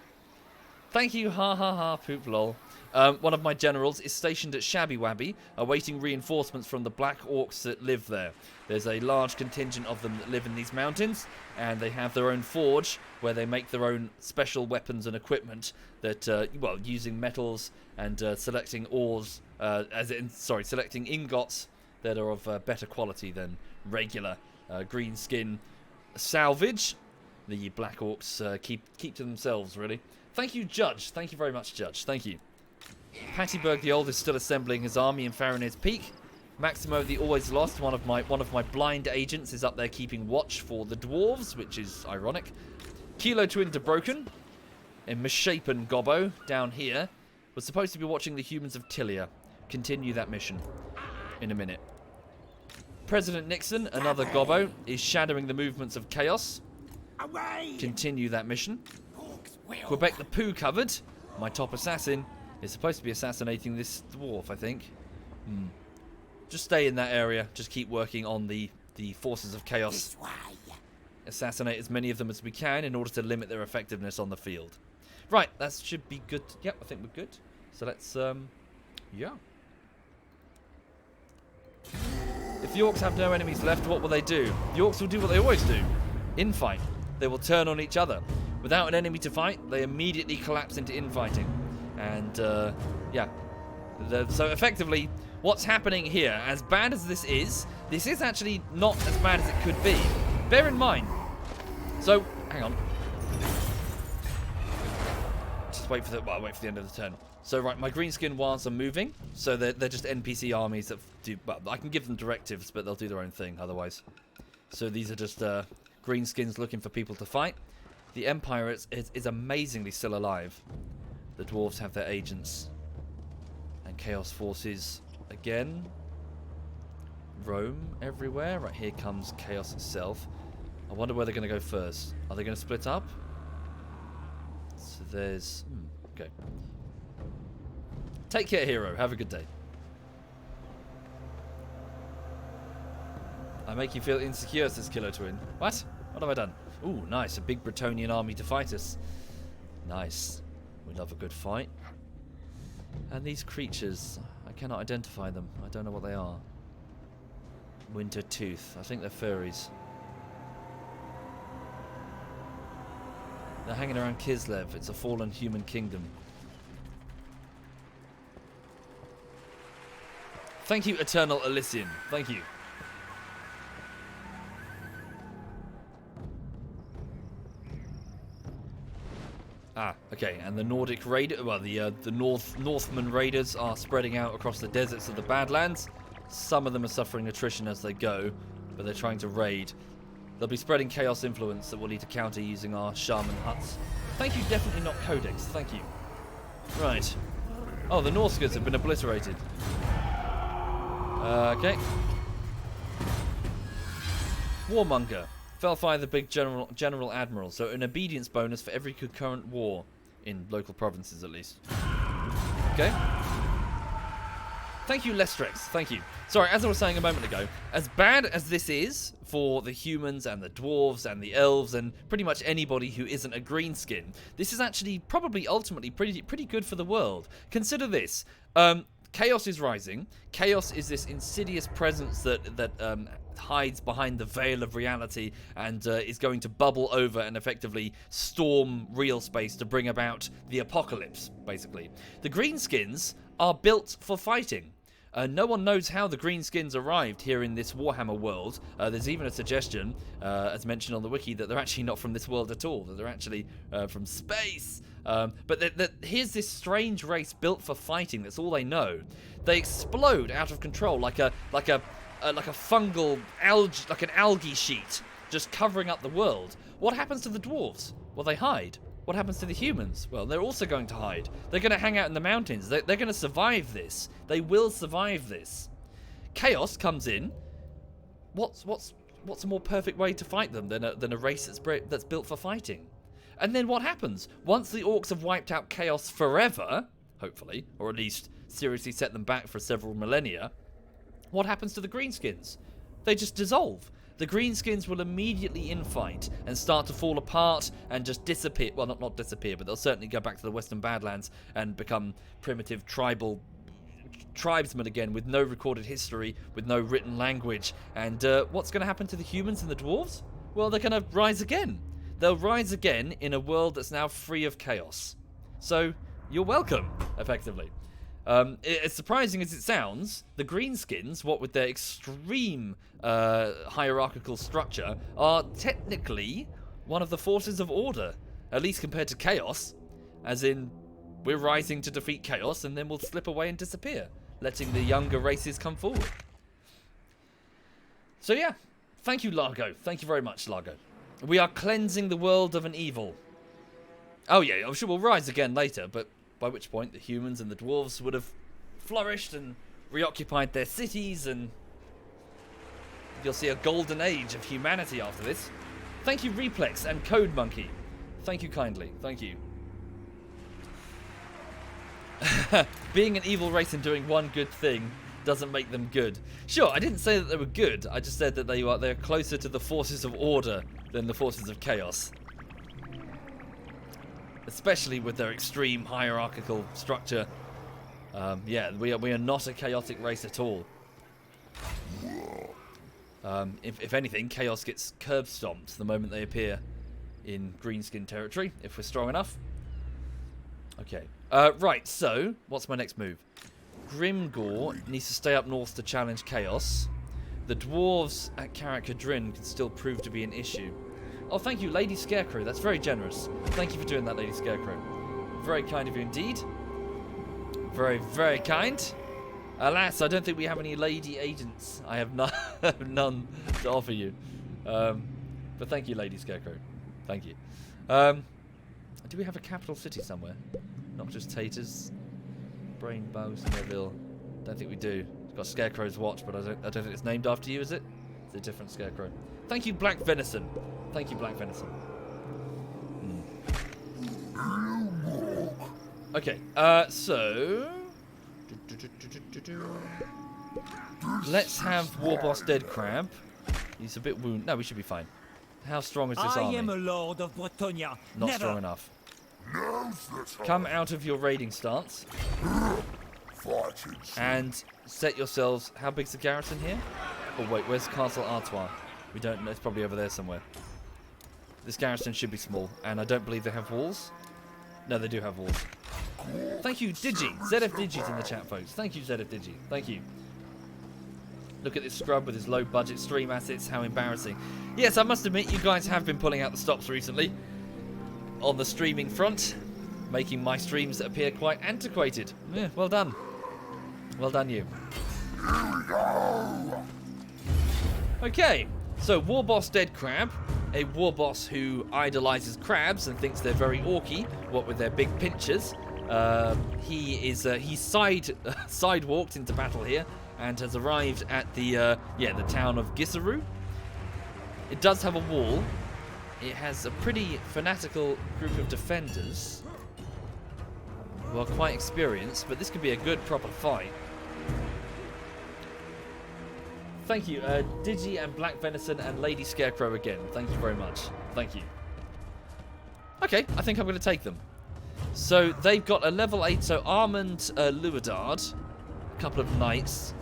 Thank you, ha ha ha, poop lol. One of my generals is stationed at Shabby Wabby, awaiting reinforcements from the black orcs that live there. There's a large contingent of them that live in these mountains, and they have their own forge where they make their own special weapons and equipment that, well, using metals and selecting ores, selecting ingots that are of better quality than regular green skin salvage. The black orcs keep to themselves, really. Thank you, Judge. Thank you very much, Judge. Thank you. Pattyberg the Old is still assembling his army in Farinir's Peak. Maximo the Always Lost, one of my blind agents, is up there keeping watch for the dwarves, which is ironic. Kilo Twin to Broken, a misshapen gobbo down here, was supposed to be watching the humans of Tilia. Continue that mission in a minute. President Nixon, another gobbo, is shadowing the movements of chaos. Away! Continue that mission. Quebec the Pooh covered, my top assassin, is supposed to be assassinating this dwarf, I think. Just stay in that area. Just keep working on the forces of chaos. Assassinate as many of them as we can in order to limit their effectiveness on the field. Right, that should be good. Yep, I think we're good. So let's, yeah. If the orcs have no enemies left, what will they do? The orcs will do what they always do. Infight. They will turn on each other. Without an enemy to fight, they immediately collapse into infighting. And, yeah. So effectively, what's happening here, as bad as this is actually not as bad as it could be. Bear in mind. So, hang on. Just wait for the end of the turn. So, right, my greenskin wars are moving. So they're just NPC armies that do... Well, I can give them directives, but they'll do their own thing otherwise. So these are just greenskins looking for people to fight. The Empire is amazingly still alive. The dwarves have their agents. And Chaos Forces, again, roam everywhere. Right, here comes Chaos itself. I wonder where they're going to go first. Are they going to split up? So there's... okay. Take care, hero. Have a good day. I make you feel insecure, says Killer Twin. What? What have I done? Ooh, nice. A big Bretonian army to fight us. Nice. We love a good fight. And these creatures, I cannot identify them. I don't know what they are. Winter Tooth. I think they're furries. They're hanging around Kislev. It's a fallen human kingdom. Thank you, Eternal Elysian. Thank you. Ah, okay, and the Nordic Raider, well, the Northman Raiders are spreading out across the deserts of the Badlands. Some of them are suffering attrition as they go, but they're trying to raid. They'll be spreading chaos influence that we'll need to counter using our shaman huts. Thank you, definitely not Codex, thank you. Right. Oh, the Norskers have been obliterated. Okay. Warmonger. Felfire the big general admiral, so an obedience bonus for every concurrent war in local provinces at least. Okay. Thank you, Lestrex. Thank you. Sorry, as I was saying a moment ago, as bad as this is for the humans and the dwarves and the elves and pretty much anybody who isn't a greenskin, this is actually probably ultimately pretty good for the world. Consider this. Chaos is rising. Chaos is this insidious presence that hides behind the veil of reality and is going to bubble over and effectively storm real space to bring about the apocalypse, basically. The greenskins are built for fighting. No one knows how the greenskins arrived here in this Warhammer world. There's even a suggestion, as mentioned on the wiki, that they're actually not from this world at all, that they're actually from space. But here's this strange race built for fighting. That's all they know. They explode out of control like a fungal algae sheet, just covering up the world. What happens to the dwarves? Well, they hide. What happens to the humans? Well, they're also going to hide. They're going to hang out in the mountains. They're going to survive this. They will survive this. Chaos comes in. What's a more perfect way to fight them than a race that's built for fighting? And then what happens? Once the orcs have wiped out Chaos forever, hopefully, or at least seriously set them back for several millennia, what happens to the greenskins? They just dissolve. the Greenskins will immediately infight and start to fall apart and just disappear. Well, not disappear, but they'll certainly go back to the Western Badlands and become primitive tribal tribesmen again with no recorded history, with no written language. And what's going to happen to the humans and the dwarves? Well, they're going to rise again. They'll rise again in a world that's now free of chaos. So, you're welcome, effectively. As surprising as it sounds, the Greenskins, what with their extreme hierarchical structure, are technically one of the forces of order, at least compared to chaos, as in, we're rising to defeat chaos and then we'll slip away and disappear, letting the younger races come forward. So yeah, thank you, Largo. Thank you very much, Largo. We are cleansing the world of an evil. Oh yeah, I'm sure we'll rise again later, but by which point the humans and the dwarves would have flourished and reoccupied their cities, and you'll see a golden age of humanity after this. Thank you, Replex and Code Monkey. Thank you kindly. Thank you. Being an evil race and doing one good thing doesn't make them good. Sure, I didn't say that they were good. I just said that they're closer to the forces of order than the forces of chaos. Especially with their extreme hierarchical structure. Yeah, we are not a chaotic race at all. If anything, chaos gets curb stomped the moment they appear in Greenskin territory, if we're strong enough. Okay. Right, so, what's my next move? Grimgore needs to stay up north to challenge chaos. The dwarves at Karak-Kadrin can still prove to be an issue. Oh, thank you, Lady Scarecrow. That's very generous. Thank you for doing that, Lady Scarecrow. Very kind of you indeed. Very, very kind. Alas, I don't think we have any lady agents. I have none to offer you. But thank you, Lady Scarecrow. Thank you. Do we have a capital city somewhere? Not just Taters. Brainbow, Snowville. Don't think we do. It's got Scarecrow's watch, but I don't think it's named after you, is it? It's a different Scarecrow. Thank you, Black Venison. Thank you, Black Venison. Okay, so... Let's have Warboss Dead Crab. He's a bit wounded. No, we should be fine. How strong is this army? I am a lord of Bretonia. Not strong enough. Come out of your raiding stance. And set yourselves... How big's the garrison here? Oh, wait, where's Castle Artois? We don't know. It's probably over there somewhere. This garrison should be small, and I don't believe they have walls. No, they do have walls. Thank you, Digi. ZF Digi's in the chat, folks. Thank you, ZF Digi. Thank you. Look at this scrub with his low-budget stream assets. How embarrassing. Yes, I must admit, you guys have been pulling out the stops recently. On the streaming front. Making my streams appear quite antiquated. Yeah, well done. Well done, you. Okay, so Warboss Dead Crab. A warboss who idolizes crabs and thinks they're very orky, what with their big pinchers. He sidewalked into battle here and has arrived at the town of Gisseru. It does have a wall. It has a pretty fanatical group of defenders who are quite experienced, but this could be a good proper fight. Thank you, Digi and Black Venison and Lady Scarecrow again. Thank you very much. Thank you. Okay, I think I'm going to take them. So they've got a level 8, so Armand Luadard, a couple of knights.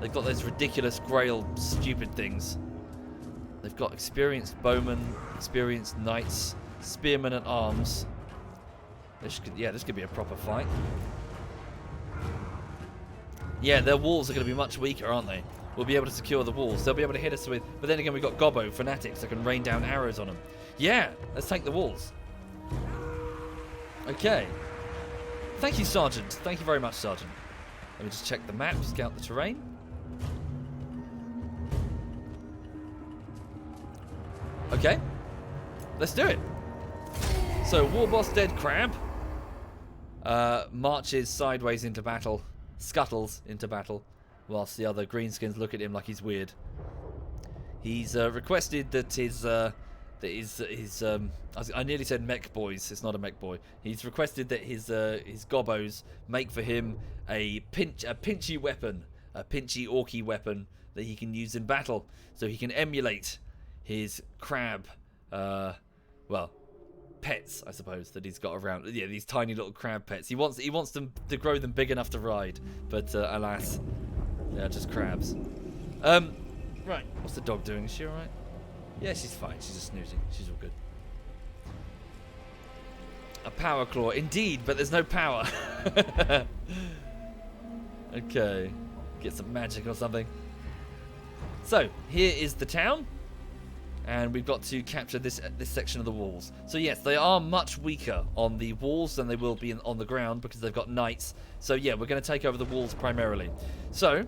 They've got those ridiculous grail stupid things. They've got experienced bowmen, experienced knights, spearmen at arms. This could be a proper fight. Yeah, their walls are going to be much weaker, aren't they? We'll be able to secure the walls. They'll be able to hit us with... But then again, we've got Gobbo fanatics that can rain down arrows on them. Yeah, let's take the walls. Okay. Thank you, Sergeant. Thank you very much, Sergeant. Let me just check the map, scout the terrain. Okay. Let's do it. So, Warboss Dead Crab marches sideways into battle, scuttles into battle, whilst the other greenskins look at him like he's weird. He's requested that I nearly said mech boys. It's not a mech boy. He's requested that his gobbos make for him a pinchy weapon, a pinchy orky weapon that he can use in battle, so he can emulate his crab, well, pets, I suppose, that he's got around. Yeah, these tiny little crab pets. He wants them to grow them big enough to ride, but alas, they're just crabs. Right, what's the dog doing? Is she alright? Yeah, she's fine. She's just snoozing. She's all good. A power claw, indeed, but there's no power. Okay, get some magic or something. So here is the town, and we've got to capture this section of the walls. So yes, they are much weaker on the walls than they will be on the ground because they've got knights. So yeah, we're going to take over the walls primarily. So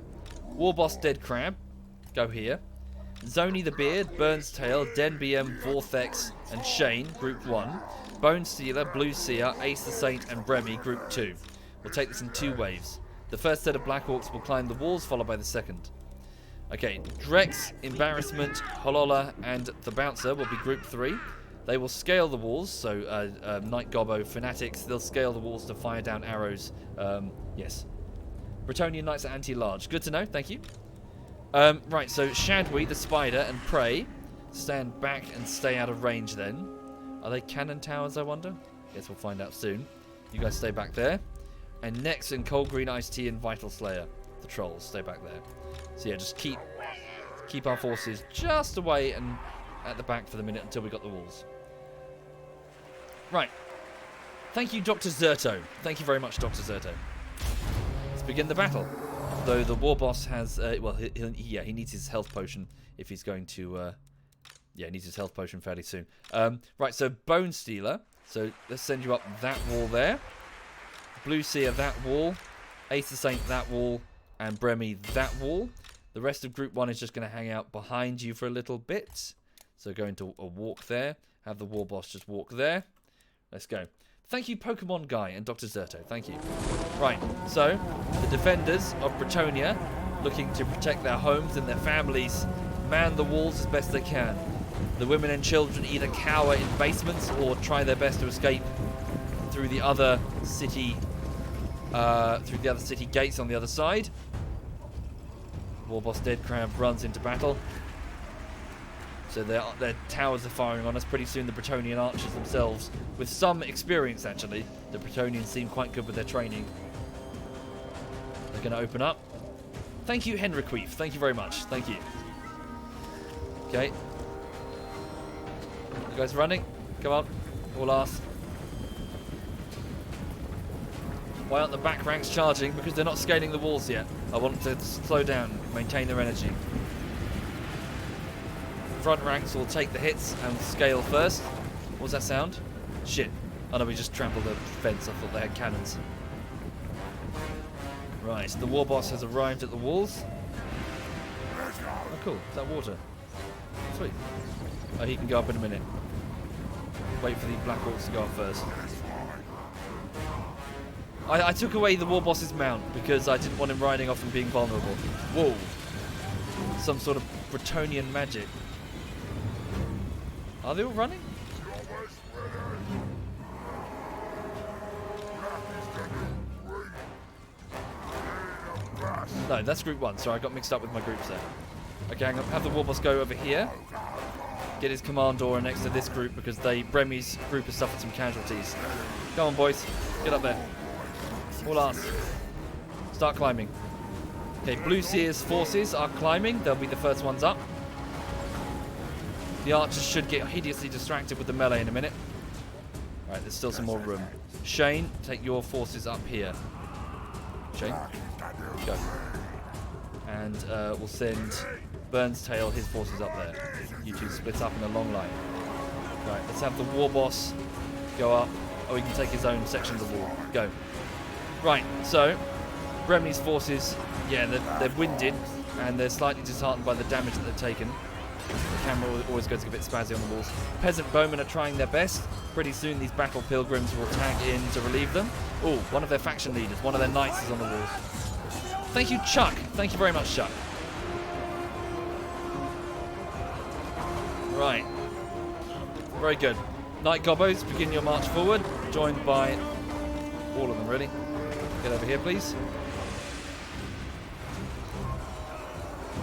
War Boss Dead Crab, go here. Zony the Beard, Burns Tail, Den BM, Vortex, and Shane, Group 1. Bone Stealer, Blue Seer, Ace the Saint, and Bremy, Group 2. We'll take this in 2 waves. The first set of Black Orcs will climb the walls, followed by the second. Okay, Drex, Embarrassment, Holola, and the Bouncer will be Group 3. They will scale the walls, so Knight Gobbo, Fanatics, they'll scale the walls to fire down arrows. Yes. Bretonnian Knights are anti-large. Good to know, thank you. Right, so Shadwi, the Spider, and Prey stand back and stay out of range then. Are they cannon towers, I wonder? Guess we'll find out soon. You guys stay back there. And Nex and Cold Green Ice Tea and Vital Slayer, the trolls, stay back there. So yeah, just keep our forces just away and at the back for the minute until we got the walls. Right. Thank you, Dr. Zerto. Thank you very much, Dr. Zerto. Let's begin the battle. Though the war boss has, well, he needs his health potion if he's going to, yeah, he needs his health potion fairly soon. Right, so Bone Stealer. So let's send you up that wall there. Blue Seer that wall. Ace the Saint that wall. And Bremy that wall. The rest of Group 1 is just going to hang out behind you for a little bit. So go into a walk there. Have the war boss just walk there. Let's go. Thank you, Pokemon Guy and Dr. Zerto. Thank you. Right, so the defenders of Bretonnia, looking to protect their homes and their families, man the walls as best they can. The women and children either cower in basements or try their best to escape through the other city, gates on the other side. Warboss Dead Crab runs into battle. So their towers are firing on us. Pretty soon the Bretonnian archers themselves, with some experience actually, the Bretonnians seem quite good with their training. They're going to open up. Thank you, Henriqueef. Thank you very much. Thank you. Okay. You guys running? Come on. All arse. Why aren't the back ranks charging? Because they're not scaling the walls yet. I want them to slow down, maintain their energy. Front ranks will take the hits and scale first. What was that sound? Shit. Oh no, we just trampled the fence. I thought they had cannons. Right, the war boss has arrived at the walls. Oh cool, is that water? Sweet. Oh, he can go up in a minute. Wait for the Black Orcs to go up first. I took away the war boss's mount because I didn't want him riding off and being vulnerable. Whoa. Some sort of Bretonnian magic. Are they all running? No, that's Group 1. Sorry, I got mixed up with my groups there. Okay, I'm going to have the Warboss go over here. Get his command aura next to this group because Bremy's group has suffered some casualties. Come on, boys. Get up there. All arse. Start climbing. Okay, Blue Seer's forces are climbing. They'll be the first ones up. The archers should get hideously distracted with the melee in a minute. Alright, there's still some more room. Shane, take your forces up here. Shane, go. And we'll send Burns Tail, his forces up there. You two split up in a long line. Right, let's have the war boss go up. Oh, he can take his own section of the wall. Go. Right, so Bremy's forces, yeah, they're winded and they're slightly disheartened by the damage that they've taken. The camera always goes a bit spazzy on the walls. Peasant bowmen are trying their best. Pretty soon these battle pilgrims will tag in to relieve them. Oh, one of their faction leaders, one of their knights is on the wall. Thank you, Chuck. Thank you very much, Chuck. Right. Very good. Knight Gobbos, begin your march forward. Joined by all of them, really. Get over here, please.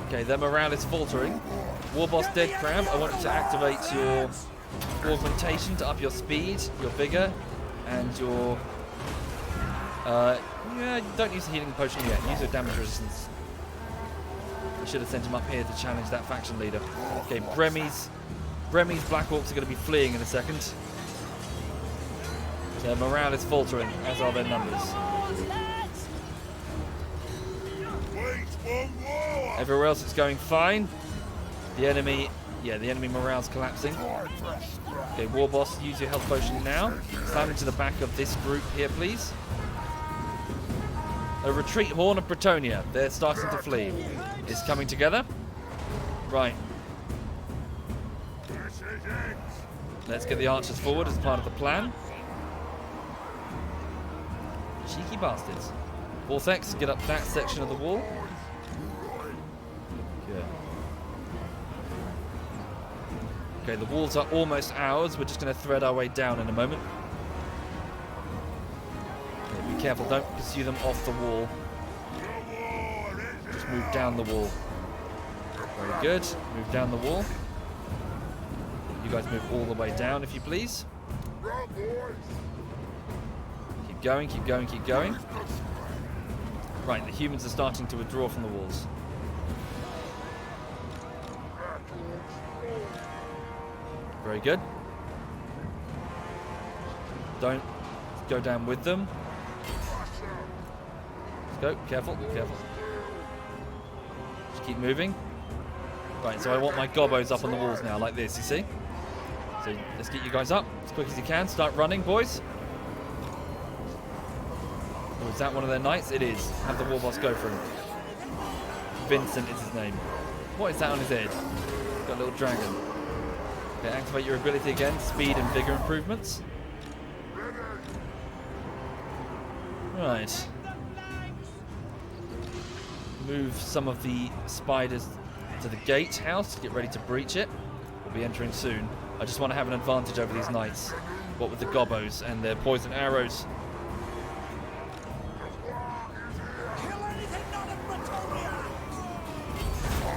Okay, their morale is faltering. Warboss Dead Crab, I want you to activate your augmentation to up your speed, your vigor, and your... yeah, don't use the healing potion yet. Use your damage resistance. I should have sent him up here to challenge that faction leader. Okay, Bremmy's Black Orcs are going to be fleeing in a second. Their morale is faltering, as are their numbers. Everywhere else it's going fine. The enemy morale's collapsing. Okay, Warboss, use your health potion now. Slam into the back of this group here, please. A retreat Horn of Bretonia. They're starting to flee. It's coming together. Right. Let's get the archers forward as part of the plan. Cheeky bastards. Vortex, get up that section of the wall. Good. Okay, the walls are almost ours. We're just going to thread our way down in a moment. Okay, be careful, don't pursue them off the wall. Just move down the wall. Very good. Move down the wall. You guys move all the way down, if you please. Keep going, keep going, keep going. Right, the humans are starting to withdraw from the walls. Very good. Don't go down with them. Let's go. Careful, careful. Just keep moving. Right, so I want my gobos up on the walls now, like this, you see? So let's get you guys up as quick as you can. Start running, boys. Oh, is that one of their knights? It is. Have the Warboss go for him. Vincent is his name. What is that on his head? Got a little dragon. Okay, activate your ability again. Speed and vigor improvements. Right. Move some of the spiders to the gate house. Get ready to breach it. We'll be entering soon. I just want to have an advantage over these knights. What with the gobos and their poison arrows.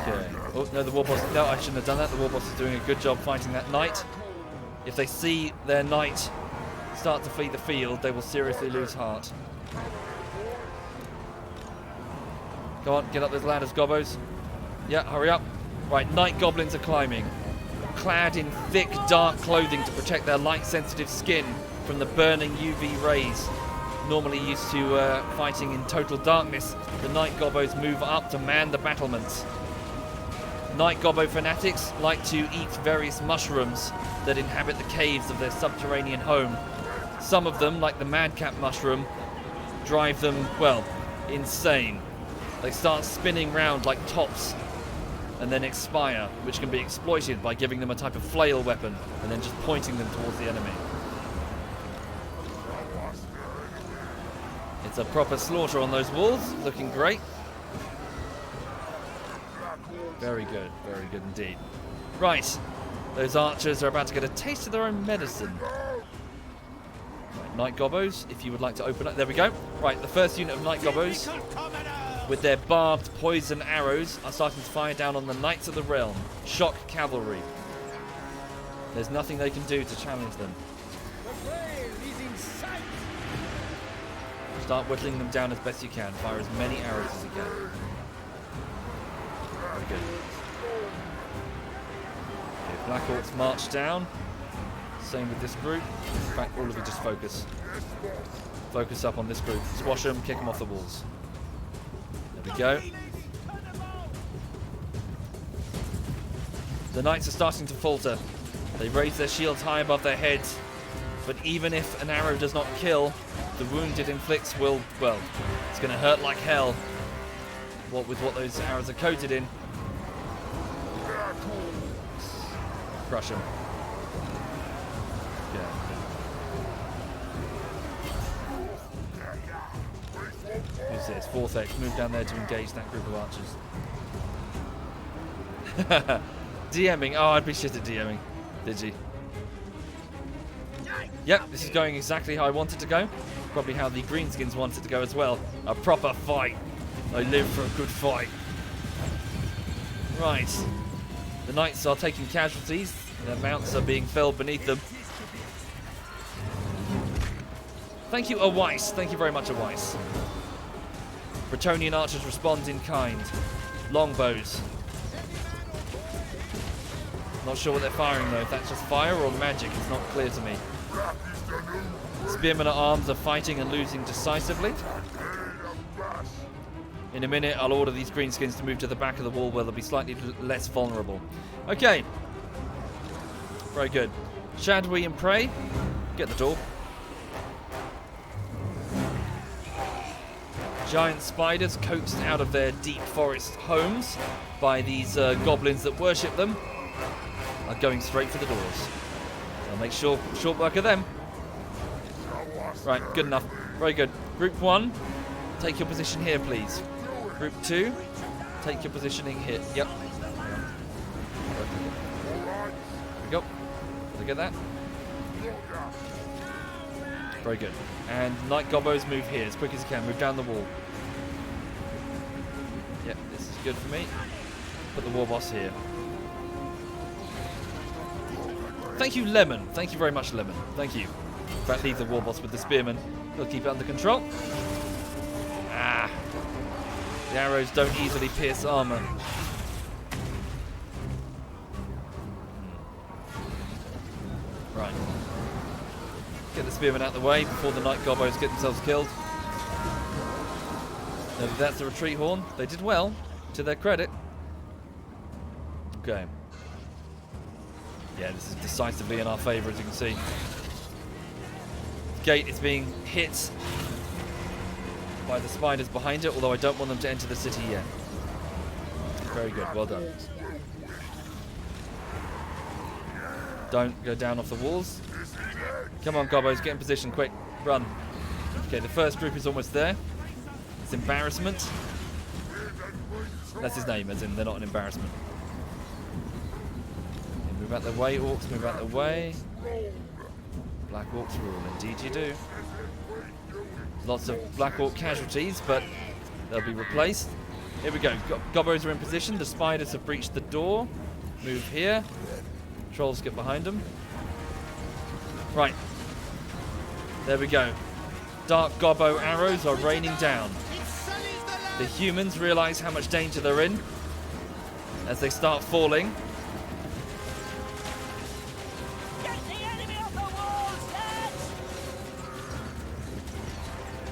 Okay. Oh, no, the Warboss... No, I shouldn't have done that. The Warboss is doing a good job fighting that knight. If they see their knight start to flee the field, they will seriously lose heart. Go on, get up those ladders, gobos. Yeah, hurry up. Right, night goblins are climbing. Clad in thick, dark clothing to protect their light-sensitive skin from the burning UV rays. Normally used to fighting in total darkness, the night gobos move up to man the battlements. Night gobbo fanatics like to eat various mushrooms that inhabit the caves of their subterranean home. Some of them, like the madcap mushroom, drive them, well, insane. They start spinning round like tops and then expire, which can be exploited by giving them a type of flail weapon and then just pointing them towards the enemy. It's a proper slaughter on those walls, looking great. Very good indeed. Right, those archers are about to get a taste of their own medicine. Right, night gobos, if you would like to open up. There we go. Right, the first unit of night gobos with their barbed poison arrows are starting to fire down on the Knights of the Realm. Shock cavalry. There's nothing they can do to challenge them. Start whittling them down as best you can. Fire as many arrows as you can. Very good. Okay, Black Orcs march down. Same with this group. In fact, all of you just focus. Focus up on this group. Squash them, kick them off the walls. There we go. The knights are starting to falter. They raise their shields high above their heads. But even if an arrow does not kill, the wound it inflicts will, well, it's going to hurt like hell. What with what those arrows are coated in. Crush them. Yeah. Who's this? Vortex. Move down there to engage that group of archers. DMing. Oh, I'd be shit at DMing. Did you? Yep, this is going exactly how I want it to go. Probably how the Greenskins want it to go as well. A proper fight. I live for a good fight. Right. The knights are taking casualties. Their mounts are being felled beneath them. Thank you, Aweiss. Thank you very much, Aweiss. Bretonian archers respond in kind. Longbows. Not sure what they're firing though. If that's just fire or magic, it's not clear to me. Spearmen at arms are fighting and losing decisively. In a minute, I'll order these greenskins to move to the back of the wall where they'll be slightly less vulnerable. Okay. Very good. Shadwi and Prey. Get the door. Giant spiders coaxed out of their deep forest homes by these goblins that worship them are going straight for the doors. I'll make short work of them. Right, good enough. Very good. Group 1, take your position here, please. Group 2, take your positioning here. Yep. There we go. Did I get that? Very good. And Night Gobbos move here as quick as you can. Move down the wall. Yep, this is good for me. Put the war boss here. Thank you, Lemon. Thank you very much, Lemon. Thank you. In fact, leave the war boss with the spearmen. He'll keep it under control. Ah. The arrows don't easily pierce armor. Right. Get the spearmen out of the way before the Night Gobbos get themselves killed. No, that's the retreat horn. They did well, to their credit. Okay. Yeah, this is decisively in our favour, as you can see. The gate is being hit by the spiders behind it, although I don't want them to enter the city yet. Very good, well done. Don't go down off the walls. Come on, Gobbos, get in position, quick. Run. Okay, the first group is almost there. It's embarrassment. That's his name, as in they're not an embarrassment. Okay, move out the way, orcs, move out the way. Black orcs rule, indeed you do. Lots of black orc casualties, but they'll be replaced. Here we go. Gobbos are in position. The spiders have breached the door. Move here. Trolls get behind them. Right. There we go. Dark Gobbo arrows are raining down. The humans realise how much danger they're in as they start falling.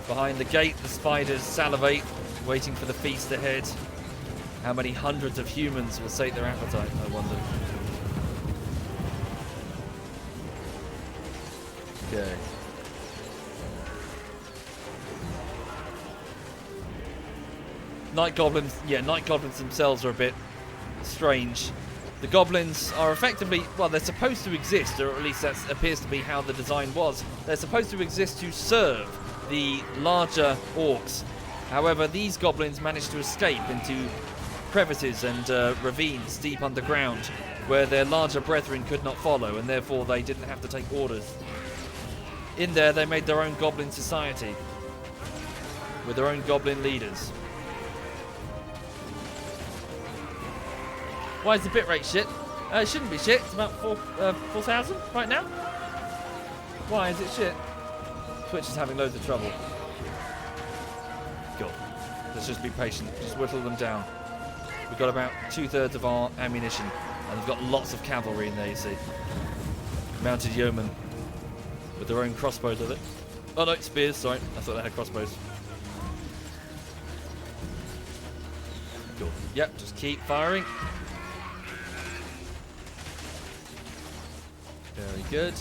Behind the gate, the spiders salivate, waiting for the feast ahead. How many hundreds of humans will sate their appetite, I wonder. Okay. Night goblins, yeah, night goblins themselves are a bit strange. The goblins are effectively, well, they're supposed to exist, or at least that appears to be how the design was. They're supposed to exist to serve the larger orcs. However, these goblins managed to escape into crevices and ravines deep underground where their larger brethren could not follow, and therefore they didn't have to take orders. In there, they made their own goblin society with their own goblin leaders. Why is the bitrate shit? It shouldn't be shit. It's about 4,000 right now. Why is it shit? Twitch is having loads of trouble. Good. Let's just be patient. Just whittle them down. We've got about 2/3 of our ammunition, and we've got lots of cavalry in there, you see. Mounted yeomen with their own crossbows with it. Oh no, spears, sorry. I thought they had crossbows. Cool. Yep, just keep firing. Very good.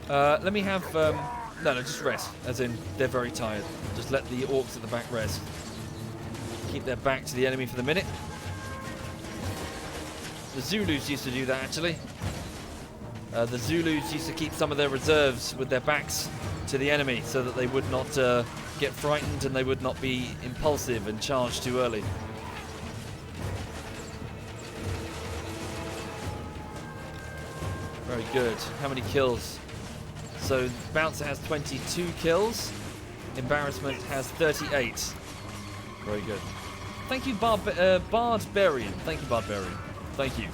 Let me have... no, just rest. As in, they're very tired. Just let the orcs at the back rest. Keep their back to the enemy for the minute. The Zulus used to do that, actually. The Zulus used to keep some of their reserves with their backs to the enemy so that they would not get frightened and they would not be impulsive and charge too early. Very good. How many kills? So Bouncer has 22 kills. Embarrassment has 38. Very good. Thank you, Bardbarian. Thank you, Bardbarian. Thank you.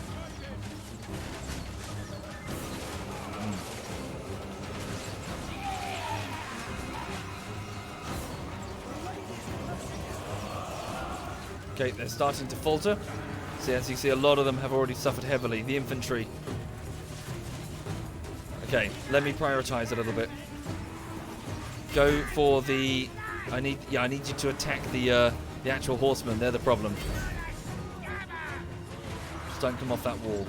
Okay, they're starting to falter. So as you see, a lot of them have already suffered heavily. The infantry. Okay, let me prioritize a little bit. Go for the... I need you to attack the actual horsemen. They're the problem. Just don't come off that wall.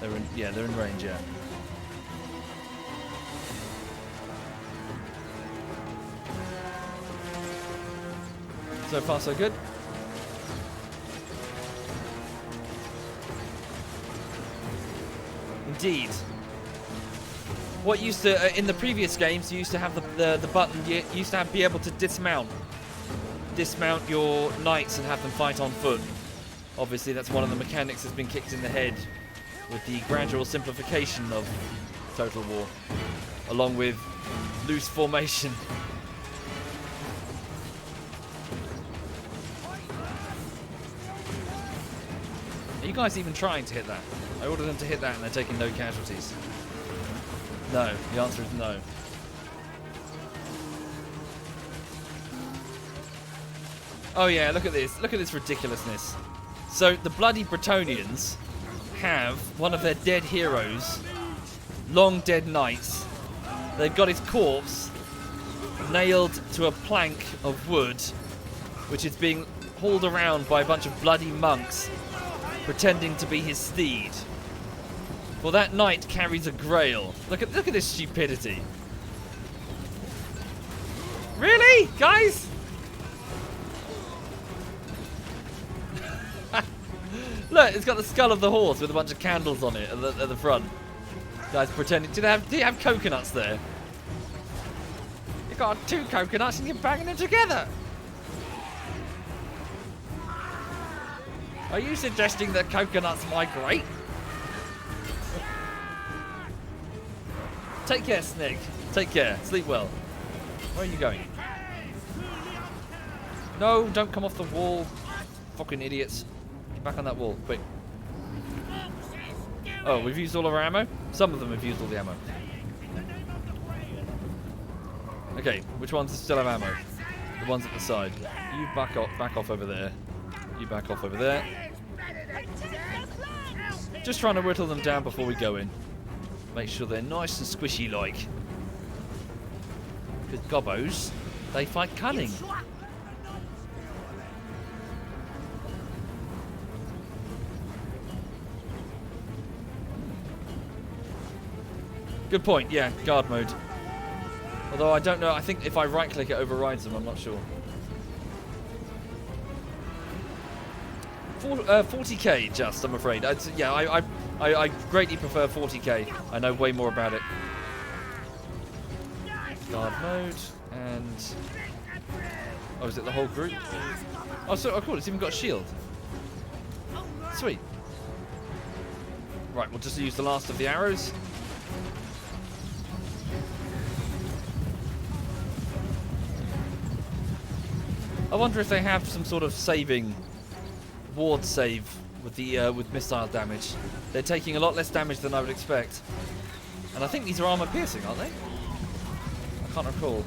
They're in range, yeah. So far, so good. Indeed. What used to in the previous games, you used to have the button. You used to be able to dismount your knights and have them fight on foot. Obviously, that's one of the mechanics that's been kicked in the head with the gradual simplification of Total War, along with loose formation. Are you guys even trying to hit that? I ordered them to hit that and they're taking no casualties. No, the answer is no. Oh yeah, look at this. Look at this ridiculousness. So the bloody Bretonnians have one of their dead heroes, long dead knights. They've got his corpse nailed to a plank of wood, which is being hauled around by a bunch of bloody monks pretending to be his steed. Well, that knight carries a grail. Look at this stupidity. Really, guys? Look, it's got the skull of the horse with a bunch of candles on it at the front. Guys pretending. Do you have coconuts there? You got 2 coconuts and you're banging them together. Are you suggesting that coconuts migrate? Take care, Snake. Take care. Sleep well. Where are you going? No, don't come off the wall. Fucking idiots. Get back on that wall, quick. Oh, we've used all of our ammo? Some of them have used all the ammo. Okay, which ones still have ammo? The ones at the side. You back off over there. You back off over there. Just trying to whittle them down before we go in. Make sure they're nice and squishy like. Because gobbos, they fight cunning. Good point, yeah, guard mode. Although I don't know, I think if I right click it overrides them, I'm not sure. 40k just, I'm afraid. I greatly prefer 40k. I know way more about it. Guard mode, and... Oh, is it the whole group? Oh, so, oh cool, it's even got a shield. Sweet. Right, we'll just use the last of the arrows. I wonder if they have some sort of saving... ward save with the with missile damage. They're taking a lot less damage than I would expect. And I think these are armor piercing, aren't they? I can't recall.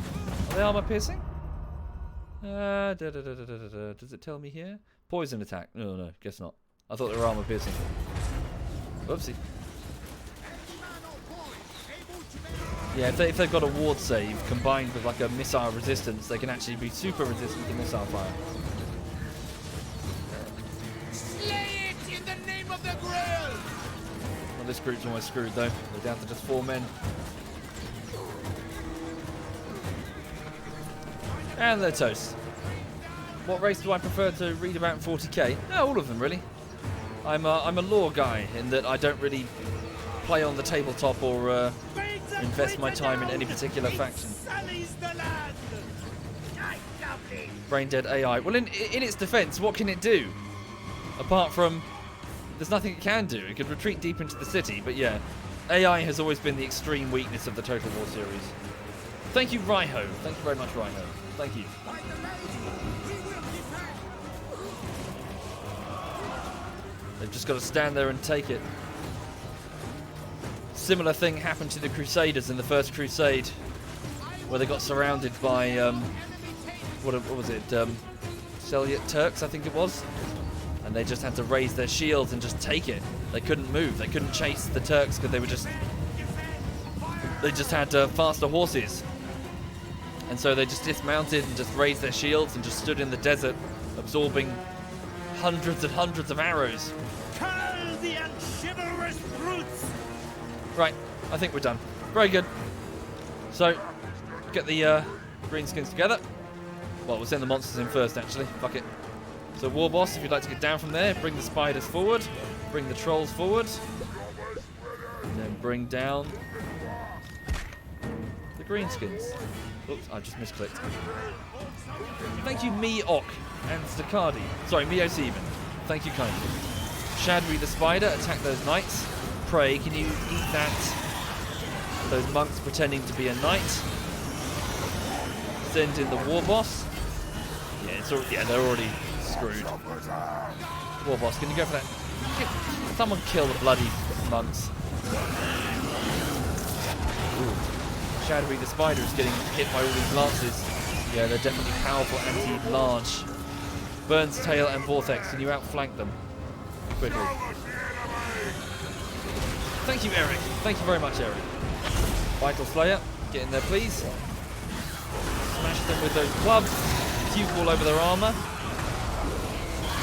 Are they armor piercing? Does it tell me here? Poison attack. No, guess not. I thought they were armor piercing. Whoopsie. Yeah, if they've got a ward save combined with like a missile resistance, they can actually be super resistant to missile fire. Well, this group's almost screwed though. They're down to just 4 men. And they're toast. What race do I prefer to read about in 40k? No, all of them really. I'm a lore guy in that I don't really play on the tabletop or invest my time in any particular faction. Brain dead AI. Well, in its defense, what can it do? Apart from, there's nothing it can do. It could retreat deep into the city, but yeah. AI has always been the extreme weakness of the Total War series. Thank you, Raiho. Thank you very much, Raiho. Thank you. They've just got to stand there and take it. Similar thing happened to the Crusaders in the First Crusade, where they got surrounded by, what was it, Seljuk Turks, I think it was? And they just had to raise their shields and just take it. They couldn't move. They couldn't chase the Turks because they just had faster horses. And so they just dismounted and just raised their shields and just stood in the desert, absorbing hundreds and hundreds of arrows. Curl the unchivalrous brutes! Right, I think we're done. Very good. So, get the greenskins together. Well, we'll send the monsters in first, actually. Fuck it. So, War Boss, if you'd like to get down from there, bring the spiders forward, bring the trolls forward, and then bring down the greenskins. Oops, I just misclicked. Thank you, Me-Ok and Stakadi. Sorry, Mios even. Thank you kindly. Shadri the spider, attack those knights. Pray, can you eat that? Those monks pretending to be a knight. Send in the War Boss. Yeah, they're already screwed. War Boss, can you go for that? Someone kill the bloody monks. Ooh. Shadowy the spider is getting hit by all these lances. Yeah, they're definitely powerful anti-large. Burns, Tail, and Vortex. Can you outflank them quickly? Thank you, Eric. Thank you very much, Eric. Vital Slayer, get in there, please. Smash them with those clubs. Puke all over their armor.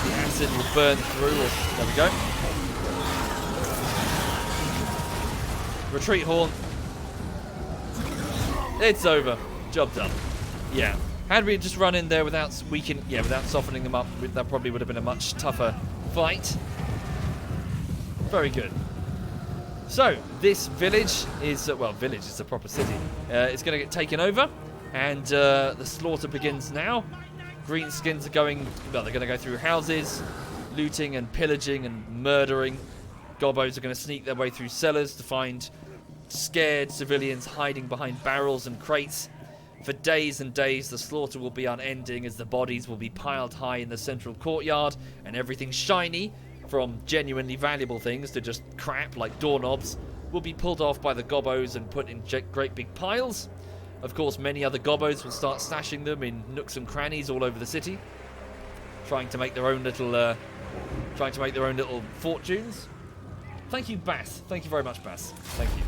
The acid will burn through. There we go. Retreat Horn. It's over. Job done. Yeah. Had we just run in there without softening them up, that probably would have been a much tougher fight. Very good. So, this village is, village is a proper city. It's going to get taken over, and the slaughter begins now. Greenskins are they're going to go through houses, looting and pillaging and murdering. Gobbos are going to sneak their way through cellars to find scared civilians hiding behind barrels and crates. For days and days, the slaughter will be unending as the bodies will be piled high in the central courtyard, and everything shiny, from genuinely valuable things to just crap like doorknobs, will be pulled off by the Gobbos and put in great big piles. Of course, many other Gobbos will start stashing them in nooks and crannies all over the city, trying to make their own little fortunes. Thank you, Bass. Thank you very much, Bass. Thank you.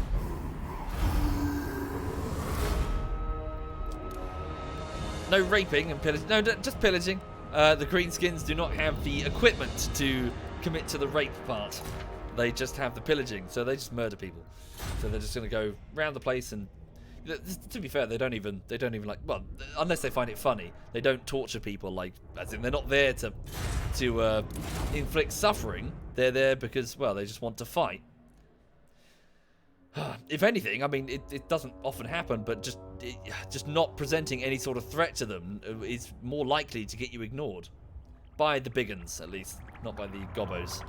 No raping and pillaging. No, just pillaging. The greenskins do not have the equipment to commit to the rape part. They just have the pillaging, so they just murder people. So they're just going to go round the place and, to be fair, they don't even like, well, unless they find it funny, they don't torture people, like, as in they're not there to inflict suffering. They're there because, well, they just want to fight. If anything, I mean, it doesn't often happen, but just not presenting any sort of threat to them is more likely to get you ignored. By the big uns, at least. Not by the Gobbos,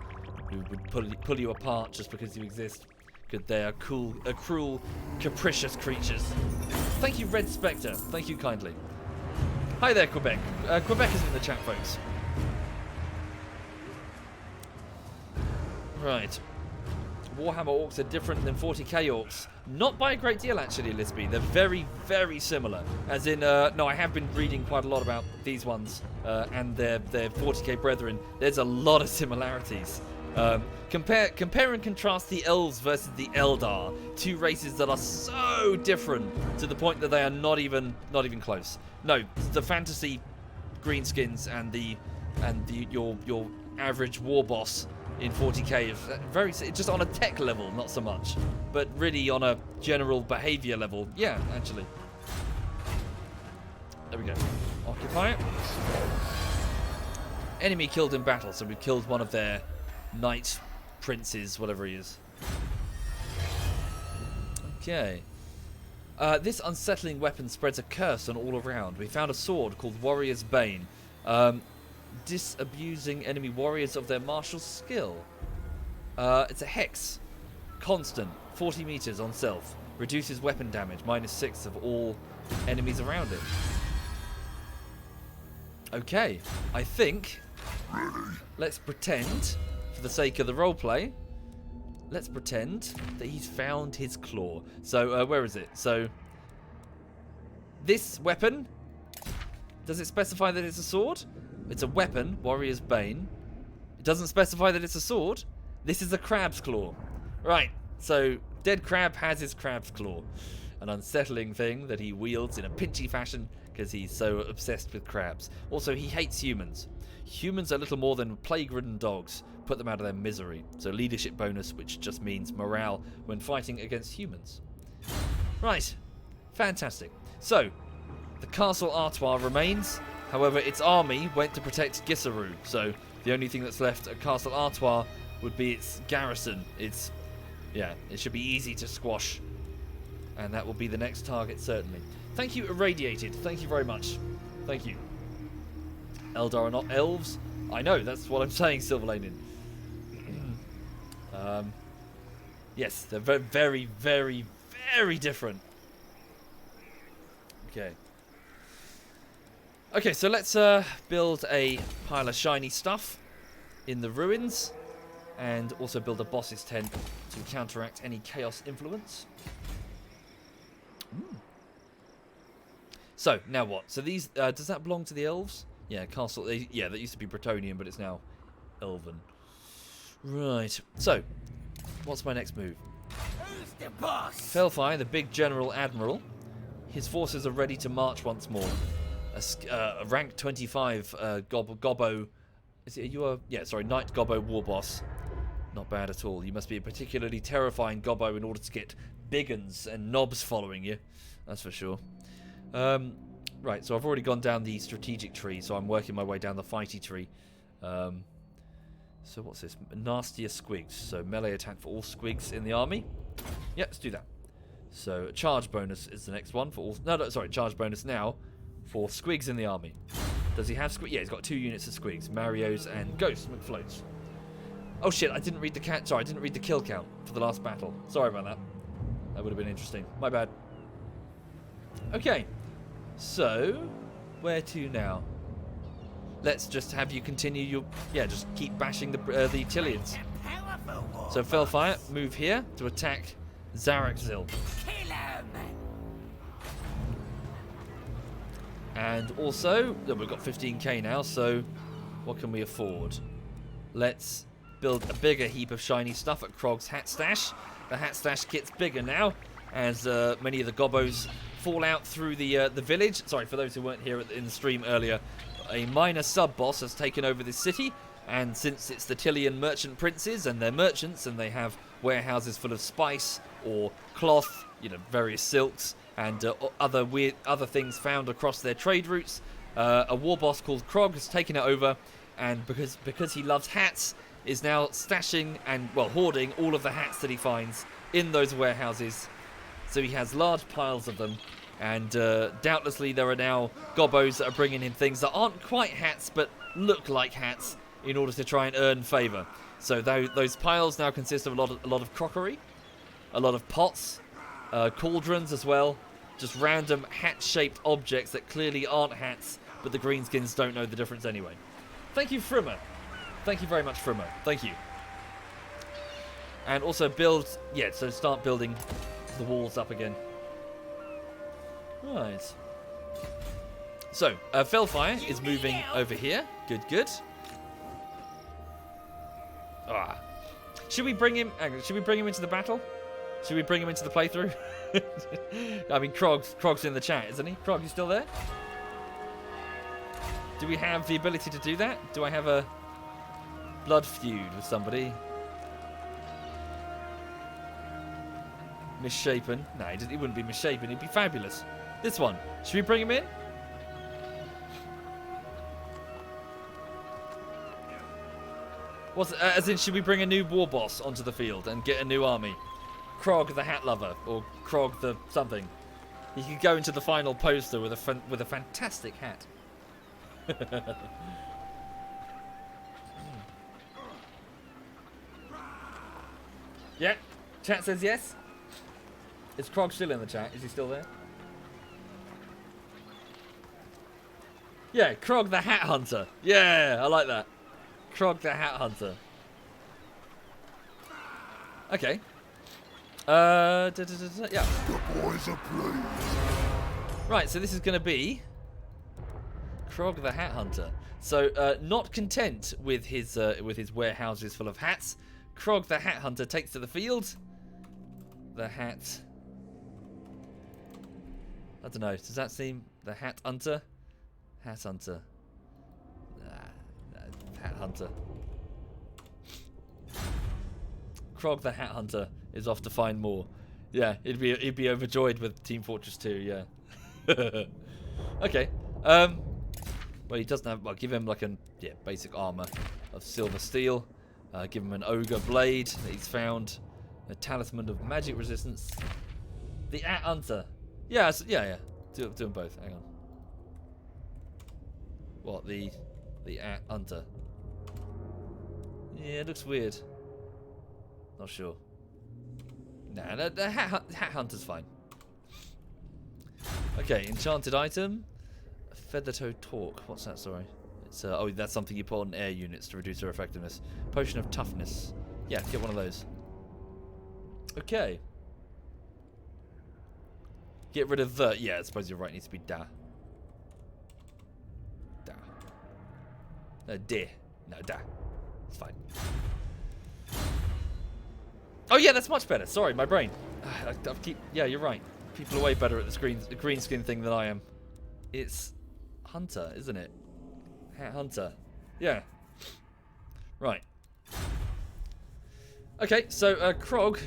who would pull you apart just because you exist. Because they are cruel, capricious creatures. Thank you, Red Spectre. Thank you kindly. Hi there, Quebec. Quebec is in the chat, folks. Right. Warhammer orcs are different than 40k orcs. Not by a great deal, actually, Lisby. They're very, very similar. As in, no, I have been reading quite a lot about these ones and their 40k brethren. There's a lot of similarities. Compare and contrast the elves versus the Eldar. Two races that are so different to the point that they are not even close. No, the fantasy greenskins and your average war boss in 40k is very just on a tech level, not so much, but really on a general behavior level. Yeah, actually. There we go. Occupy it. Enemy killed in battle, so we've killed one of their knight princes, whatever he is. Okay. This unsettling weapon spreads a curse on all around. We found a sword called Warrior's Bane. Disabusing enemy warriors of their martial skill. It's a hex. Constant. 40 meters on self. Reduces weapon damage. -6 of all enemies around it. Okay. I think... Let's pretend for the sake of the roleplay, let's pretend that he's found his claw. So, where is it? So, this weapon, does it specify that it's a sword? It's a weapon, Warrior's Bane. It doesn't specify that it's a sword. This is a crab's claw. Right, so Dead Crab has his crab's claw. An unsettling thing that he wields in a pinchy fashion because he's so obsessed with crabs. Also, he hates humans. Humans are little more than plague-ridden dogs. Put them out of their misery. So leadership bonus, which just means morale when fighting against humans. Right, fantastic. So, the Castle Artois remains. However, its army went to protect Gisseru. So, the only thing that's left at Castle Artois would be its garrison. It should be easy to squash. And that will be the next target, certainly. Thank you, Irradiated. Thank you very much. Thank you. Eldar are not elves. I know, that's what I'm saying, Silverlanen. Yes, they're very, very, very, very different. Okay. Okay, so let's build a pile of shiny stuff in the ruins. And also build a boss's tent to counteract any chaos influence. So, now what? So these, does that belong to the elves? Yeah, castle, yeah, that used to be Bretonnian, but it's now elven. Right, so, what's my next move? Who's the boss? Felfire, the big general admiral. His forces are ready to march once more. A rank 25 Gobbo. Is it Knight Gobbo war boss. Not bad at all. You must be a particularly terrifying Gobbo in order to get biggins and knobs following you. That's for sure. Right, so I've already gone down the strategic tree, so I'm working my way down the fighty tree. So what's this? Nastier squigs. So melee attack for all squigs in the army. Yeah, let's do that. So charge bonus is the next one for all... No, sorry, charge bonus now for squigs in the army. Does he have squigs? Yeah, he's got 2 units of squigs. Marios and Ghost McFloats. Oh shit, I didn't read the kill count for the last battle. Sorry about that. That would have been interesting. My bad. Okay. So, where to now? Let's just have you continue your... Yeah, just keep bashing the Tillians. So, Felfire, move here to attack Zarakzil. Kill him! And also, we've got 15k now, so what can we afford? Let's build a bigger heap of shiny stuff at Krog's Hat Stash. The Hat Stash kit's bigger now, as many of the Gobbos fall out through the village. Sorry, for those who weren't here in the stream earlier, a minor sub-boss has taken over this city, and since it's the Tillian merchant princes and they're merchants and they have warehouses full of spice or cloth, various silks and other things found across their trade routes, a war boss called Krog has taken it over, and because he loves hats, is now stashing and, hoarding all of the hats that he finds in those warehouses. So he has large piles of them, and doubtlessly there are now Gobbos that are bringing him things that aren't quite hats but look like hats in order to try and earn favour. So those piles now consist of a lot of crockery, a lot of pots, cauldrons as well, just random hat-shaped objects that clearly aren't hats, but the greenskins don't know the difference anyway. Thank you, Frimmer. Thank you very much, Frimmer. Thank you. And also so start building the walls up again. Right. So, Felfire is moving over here. Good. Ah. Should we bring him into the battle? Should we bring him into the playthrough? I mean, Krog's in the chat, isn't he? Krog, you still there? Do we have the ability to do that? Do I have a blood feud with somebody? Misshapen. No, he wouldn't be misshapen. He'd be fabulous. This one. Should we bring him in? As in, should we bring a new war boss onto the field and get a new army? Krog the Hat Lover, or Krog the something. He could go into the final poster with a fantastic hat. Yeah, chat says yes. Is Krog still in the chat? Is he still there? Yeah, Krog the Hat Hunter. Yeah, I like that. Krog the Hat Hunter. Okay. Yeah. The boys are pleased. Right, so this is going to be Krog the Hat Hunter. So, not content with his warehouses full of hats, Krog the Hat Hunter takes to the field. The hat. I don't know. Does that seem the Hat Hunter? Hat Hunter. Hat Hunter. Krog the Hat Hunter is off to find more. Yeah, he'd be overjoyed with Team Fortress 2. Yeah. Okay. Well, he doesn't have. Well, give him like basic armor of silver steel. Give him an ogre blade that he's found. A talisman of magic resistance. The Hat Hunter. Yeah. Do them both. Hang on. What the Hat Hunter? Yeah, it looks weird. Not sure. Nah, the Hat Hunter's fine. Okay, enchanted item. Feathertoe Torque. What's that? Sorry. It's oh, that's something you put on air units to reduce their effectiveness. Potion of toughness. Yeah, get one of those. Okay. Get rid of the. Yeah, I suppose you're right. It needs to be da. Da. No, de. No, da. It's fine. Oh yeah, that's much better. Sorry, my brain. Yeah, you're right. People are way better at the green skin thing than I am. It's Hunter, isn't it? Hat Hunter. Yeah. Right. Okay, so Krog,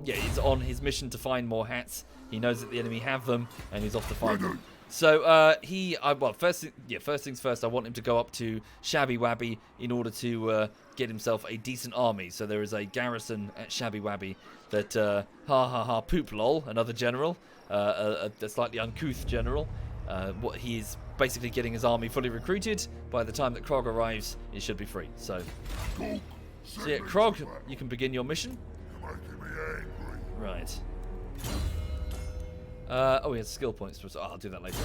he's on his mission to find more hats. He knows that the enemy have them, and he's off to find them. So first things first, I want him to go up to Shabby Wabby in order to get himself a decent army. So there is a garrison at Shabby Wabby that poop lol, another general, a slightly uncouth general. What he's basically getting his army fully recruited. By the time that Krog arrives, it should be free. So yeah, Krog, you can begin your mission. You're making me angry. Right. He has skill points. Oh, I'll do that later.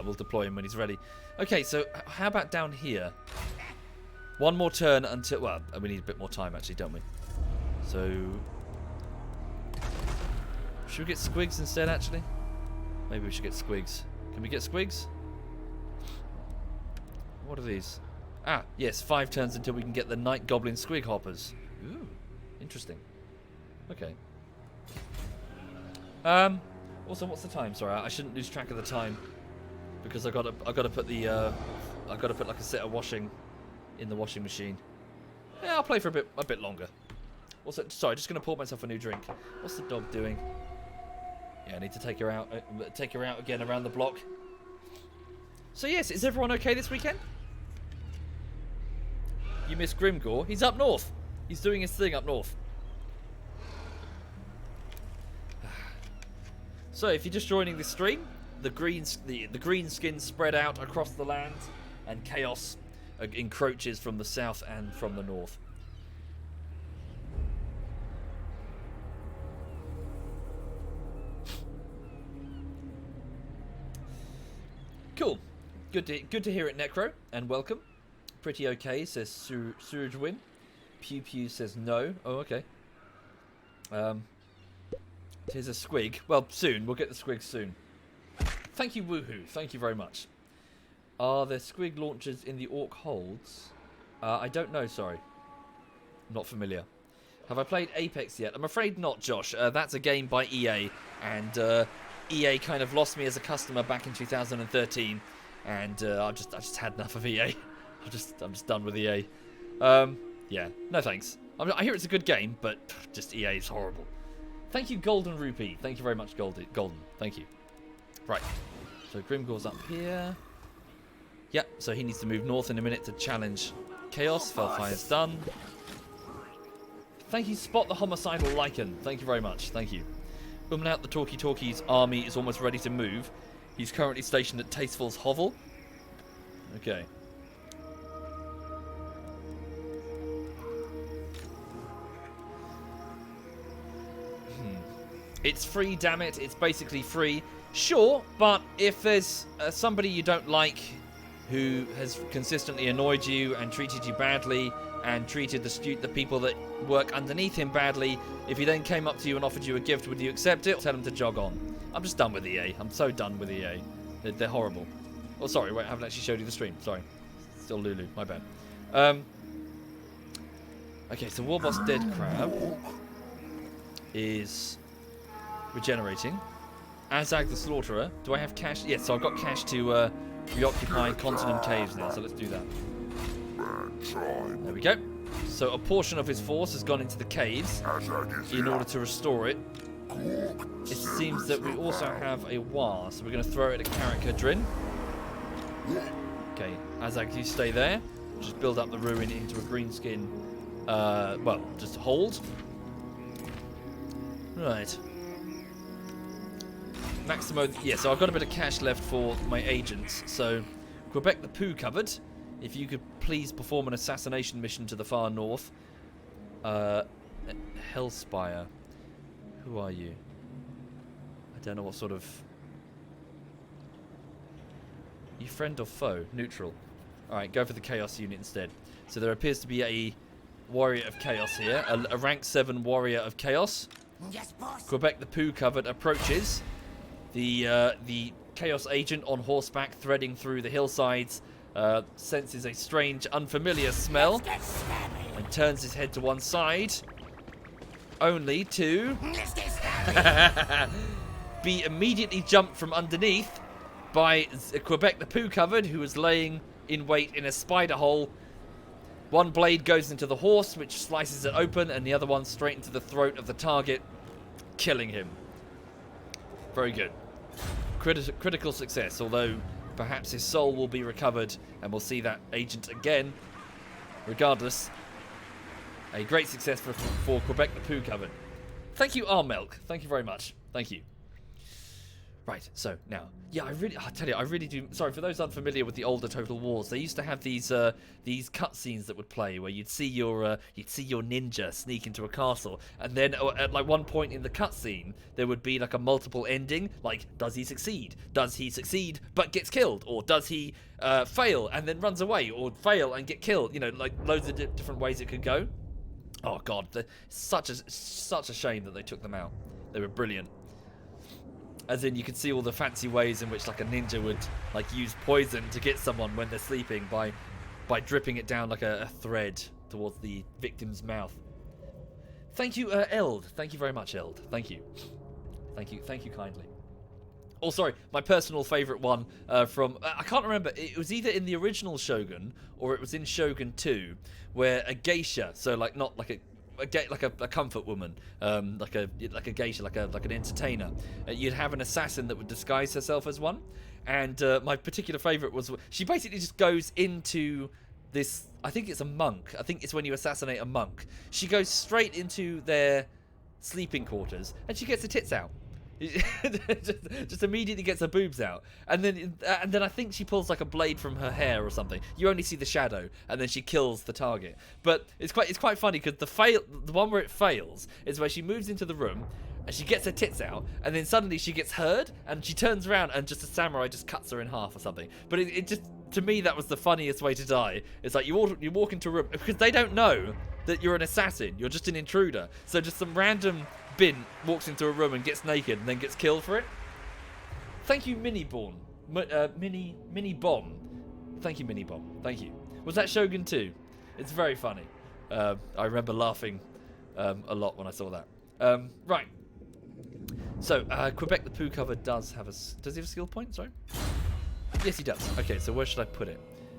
We'll deploy him when he's ready. Okay, so how about down here? One more turn until... Well, we need a bit more time, actually, don't we? So... Should we get Squigs instead, actually? Maybe we should get Squigs. Can we get Squigs? What are these? Ah, yes, 5 turns until we can get the Night Goblin Squig Hoppers. Ooh, interesting. Okay. Also, what's the time? Sorry, I shouldn't lose track of the time because I gotta put like a set of washing in the washing machine. Yeah, I'll play for a bit longer. What's it? Sorry, just gonna pour myself a new drink. What's the dog doing? Yeah, I need to take her out again around the block. So yes, is everyone okay this weekend? You miss Grimgore? He's up north. He's doing his thing up north. So, if you're just joining the stream, the green skins spread out across the land, and chaos encroaches from the south and from the north. Cool. Good to hear it, Necro, and welcome. Pretty okay, says SovietWomble. Pew Pew says no. Oh, okay. Here's a squig. Well, soon. We'll get the squig soon. Thank you, Woohoo. Thank you very much. Are there squig launchers in the Orc holds? I don't know, sorry. Not familiar. Have I played Apex yet? I'm afraid not, Josh. That's a game by EA, and EA kind of lost me as a customer back in 2013, and I just had enough of EA. I'm just done with EA. Yeah, no thanks. I hear it's a good game, but just EA is horrible. Thank you, Golden Rupee. Thank you very much, Golden. Thank you. Right. So Grimgore's up here. Yep, so he needs to move north in a minute to challenge Chaos. Felfire's done. Thank you, Spot the Homicidal Lichen. Thank you very much. Thank you. Out the Talkie's army is almost ready to move. He's currently stationed at Tasteful's Hovel. Okay. It's free, damn it. It's basically free. Sure, but if there's somebody you don't like who has consistently annoyed you and treated you badly and treated the people that work underneath him badly, if he then came up to you and offered you a gift, would you accept it or tell him to jog on? I'm just done with EA. I'm so done with EA. They're horrible. Oh, sorry, wait, I haven't actually showed you the stream. Sorry. Still Lulu, my bad. Okay, so Warboss Dead Crab is regenerating. Azag the Slaughterer. Do I have cash? Yes, so I've got cash to reoccupy Continent Caves now, so let's do that. There we go. So a portion of his force has gone into the caves in order to restore it. It seems that we also have a War, so we're going to throw it at Karaka Drin. Okay, Azag, you stay there. Just build up the ruin into a greenskin. Well, just hold. Right. Maximo, yeah, so I've got a bit of cash left for my agents. So, Quebec the Poo Covered, if you could please perform an assassination mission to the far north. Hellspire. Who are you? I don't know what sort of... You friend or foe? Neutral. Alright, go for the Chaos unit instead. So there appears to be a Warrior of Chaos here. A rank 7 Warrior of Chaos. Yes, boss. Quebec the Poo Covered approaches. The Chaos agent on horseback threading through the hillsides senses a strange, unfamiliar smell and turns his head to one side, only to be immediately jumped from underneath by Quebec the Poo Covered, who is laying in wait in a spider hole. One blade goes into the horse, which slices it open, and the other one straight into the throat of the target, killing him. Very good. Critical success, although perhaps his soul will be recovered and we'll see that agent again. Regardless, a great success for Quebec the Poo Covered. Thank you, Armelk. Thank you very much. Thank you. Right, so now, yeah, I tell you, I really do. Sorry, for those unfamiliar with the older Total Wars, they used to have these cutscenes that would play where you'd see your ninja sneak into a castle, and then at like one point in the cutscene there would be like a multiple ending, like does he succeed? Does he succeed but gets killed, or does he fail and then runs away, or fail and get killed? You know, like loads of different ways it could go. Oh God, such a shame that they took them out. They were brilliant. As in, you could see all the fancy ways in which like a ninja would like use poison to get someone when they're sleeping by dripping it down like a thread towards the victim's mouth. Thank you, Eld. Thank you very much, Eld. Thank you. Thank you kindly. Oh, sorry, my personal favourite one from... I can't remember. It was either in the original Shogun or it was in Shogun 2, where a geisha, so like not like a comfort woman, like a geisha, like an entertainer. You'd have an assassin that would disguise herself as one, and my particular favourite was she basically just goes into this. I think it's a monk. I think it's when you assassinate a monk. She goes straight into their sleeping quarters and she gets her tits out. just immediately gets her boobs out, and then I think she pulls like a blade from her hair or something. You only see the shadow, and then she kills the target. But it's quite funny because the one where it fails is where she moves into the room and she gets her tits out, and then suddenly she gets heard and she turns around and just a samurai just cuts her in half or something. But it just, to me, that was the funniest way to die. It's like you walk into a room because they don't know that you're an assassin. You're just an intruder. So just some random bin walks into a room and gets naked and then gets killed for it. Thank you, Mini Bomb. Thank you, Mini Bomb. Thank you. Was that Shogun 2? It's very funny. I remember laughing a lot when I saw that. Right. So Quebec the Poo Cover does he have a skill point? Sorry. Yes, he does. Okay, so where should I put it?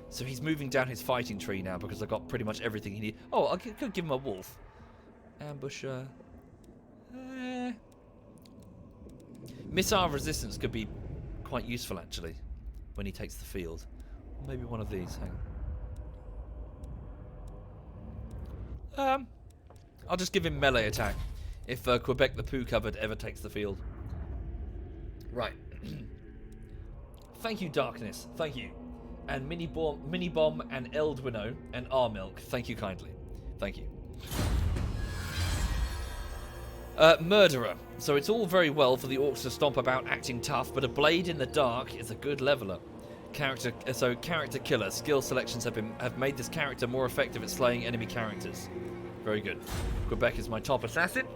So he's moving down his fighting tree now because I've got pretty much everything he needs. Oh, I could give him a wolf. Ambusher. Missile resistance could be quite useful actually when he takes the field. Maybe one of these. Hang on. I'll just give him melee attack if Quebec the Poo Covered ever takes the field. Right. Thank you, Darkness. Thank you. And Mini Bomb and Eldwino and Armilk. Thank you kindly. Thank you. Murderer. So it's all very well for the orcs to stomp about acting tough, but a blade in the dark is a good leveler. Character killer. Skill selections have made this character more effective at slaying enemy characters. Very good. Quebec is my top assassin,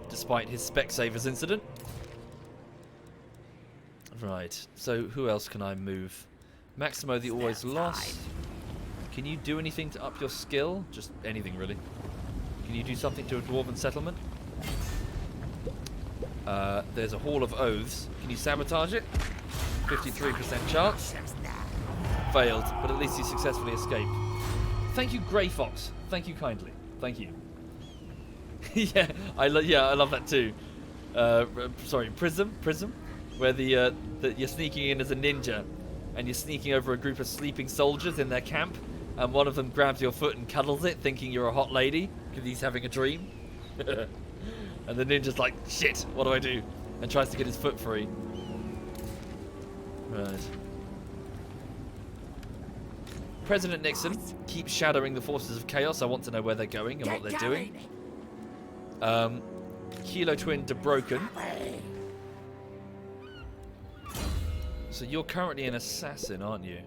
despite his Specsavers incident. Right. So who else can I move? Maximo the always lost. Can you do anything to up your skill? Just anything really. Can you do something to a dwarven settlement? There's a Hall of Oaths. Can you sabotage it? 53% chance. Failed, but at least you successfully escaped. Thank you, Grey Fox. Thank you kindly. Thank you. Yeah, I love that too. Sorry, Prism, where you're sneaking in as a ninja, and you're sneaking over a group of sleeping soldiers in their camp, and one of them grabs your foot and cuddles it, thinking you're a hot lady because he's having a dream. And the ninja's like, shit, what do I do? And tries to get his foot free. Right. President Nixon keeps shadowing the forces of chaos. I want to know where they're going and what they're doing. Kilo Twin DeBroken. So you're currently an assassin, aren't you?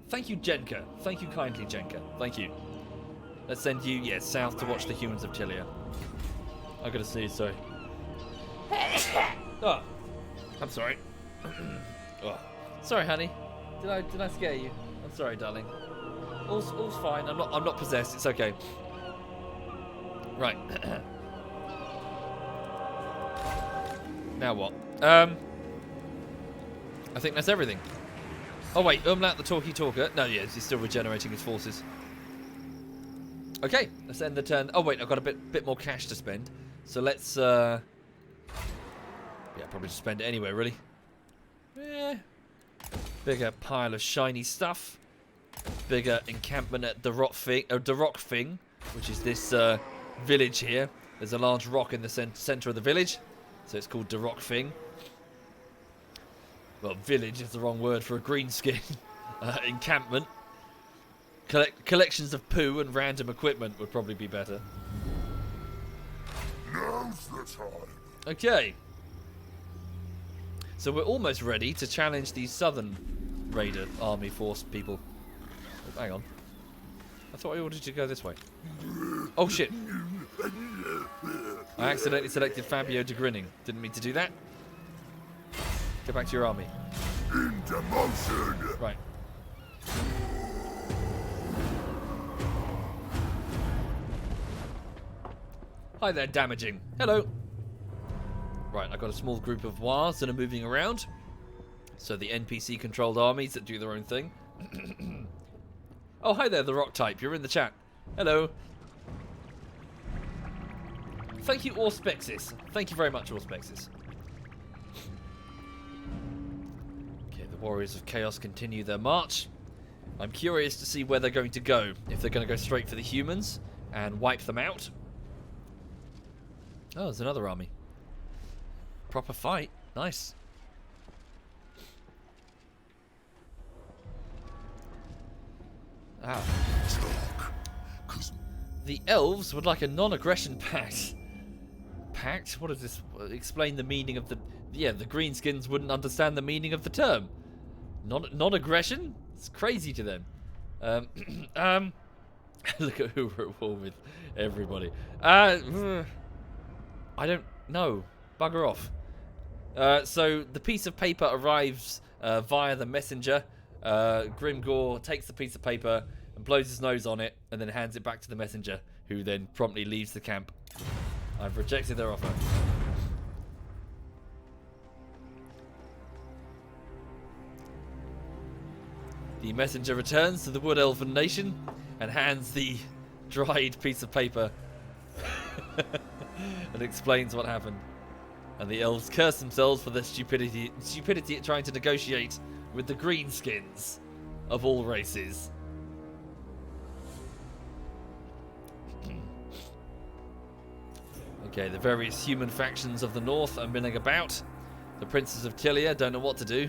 Thank you, Jenka. Thank you kindly, Jenka. Thank you. Let's send you, south to watch the humans of Tilia. I gotta see, sorry. Oh, I'm sorry. Oh. Sorry, honey. Did I scare you? I'm sorry, darling. All's fine. I'm not possessed. It's okay. Right. Now what? I think that's everything. Oh wait, Umlaut the Talkie Talker. No, yes, he's still regenerating his forces. Okay, let's end the turn. Oh wait, I've got a bit more cash to spend. So let's yeah, probably just spend it anyway, really. Yeah. Bigger pile of shiny stuff. Bigger encampment at the Rock Thing, which is this village here. There's a large rock in the center of the village, so it's called the Rock Thing. Well, village is the wrong word for a greenskin. Encampment. Collections of poo and random equipment would probably be better. Now's the time. Okay. So we're almost ready to challenge these southern raider army force people. Oh, hang on. I thought I ordered you to go this way. Oh shit. I accidentally selected Fabio de Grinning. Didn't mean to do that. Get back to your army. Into motion. Right. Hi there, damaging. Hello. Right, I've got a small group of Wars that are moving around. So the NPC-controlled armies that do their own thing. Oh, hi there, the rock type. You're in the chat. Hello. Thank you, Auspexis. Thank you very much, Auspexis. Okay, the Warriors of Chaos continue their march. I'm curious to see where they're going to go. If they're going to go straight for the humans and wipe them out. Oh, there's another army. Proper fight. Nice. Ah. The elves would like a non-aggression pact. Pact? What is this? Explain the meaning of the... Yeah, the greenskins wouldn't understand the meaning of the term. Non-aggression? It's crazy to them. Look at who we're at war with. Everybody. I don't know. Bugger off. So the piece of paper arrives via the messenger. Grimgor takes the piece of paper and blows his nose on it and then hands it back to the messenger, who then promptly leaves the camp. I've rejected their offer. The messenger returns to the Wood Elven Nation and hands the dried piece of paper and explains what happened. And the elves curse themselves for their stupidity at trying to negotiate with the greenskins of all races. Okay, the various human factions of the north are milling about. The princes of Tilia don't know what to do.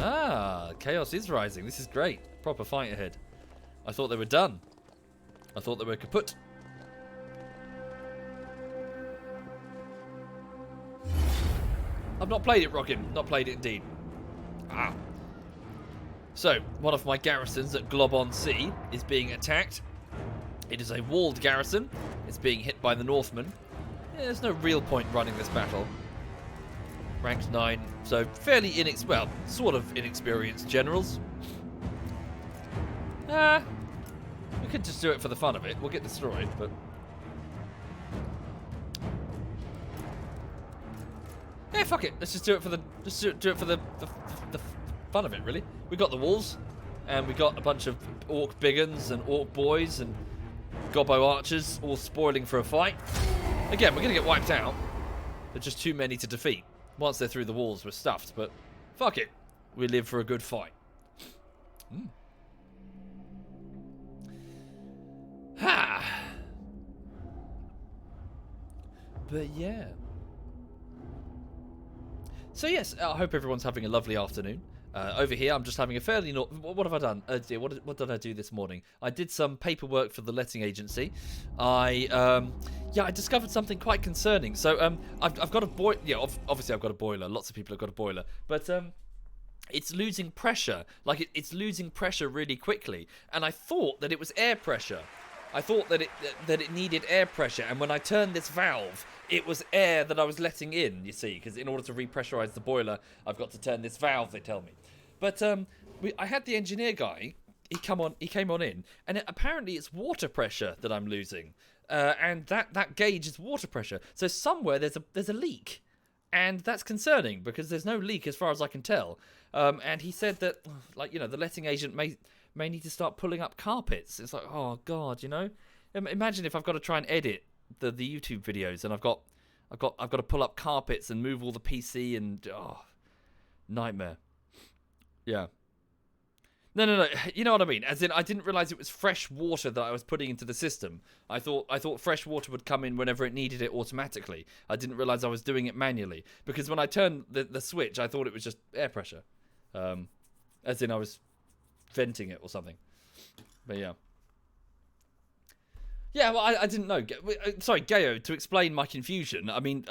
Ah, chaos is rising. This is great. Proper fight ahead. I thought they were done. I thought they were kaput. I've not played it, Rockin. Not played it indeed. Ah. So, one of my garrisons at Glob-on-Sea is being attacked. It is a walled garrison. It's being hit by the Northmen. Yeah, there's no real point running this battle. Ranked 9, so fairly sort of inexperienced generals. We could just do it for the fun of it. We'll get destroyed, but... Yeah, fuck it. Let's just do it for the fun of it, really. We got the wolves, and we got a bunch of orc biggins and orc boys and gobbo archers all spoiling for a fight. Again, we're gonna get wiped out. They're just too many to defeat. Once they're through the walls, we're stuffed. But fuck it, we live for a good fight. Ha! But yeah. So yes, I hope everyone's having a lovely afternoon. Over here, I'm just having a fairly... What have I done? Oh dear, what did I do this morning? I did some paperwork for the letting agency. I discovered something quite concerning. So I've got a boiler. Yeah, obviously I've got a boiler. Lots of people have got a boiler, but it's losing pressure. Like it's losing pressure really quickly. And I thought that it was air pressure. I thought that it needed air pressure, and when I turned this valve, it was air that I was letting in, you see, because in order to repressurize the boiler, I've got to turn this valve, they tell me. But I had the engineer guy, he came on in, and apparently it's water pressure that I'm losing, and that gauge is water pressure. So somewhere there's a leak, and that's concerning, because there's no leak as far as I can tell. And he said that, like, you know, the letting agent may need to start pulling up carpets. It's like, oh god, you know. Imagine if I've got to try and edit the YouTube videos, and I've got to pull up carpets and move all the PC, and nightmare. Yeah. No. You know what I mean? As in, I didn't realize it was fresh water that I was putting into the system. I thought fresh water would come in whenever it needed it automatically. I didn't realize I was doing it manually, because when I turned the switch, I thought it was just air pressure. As in, I was venting it or something. But yeah. Yeah, well, I didn't know. Sorry, Gayo, to explain my confusion, I mean,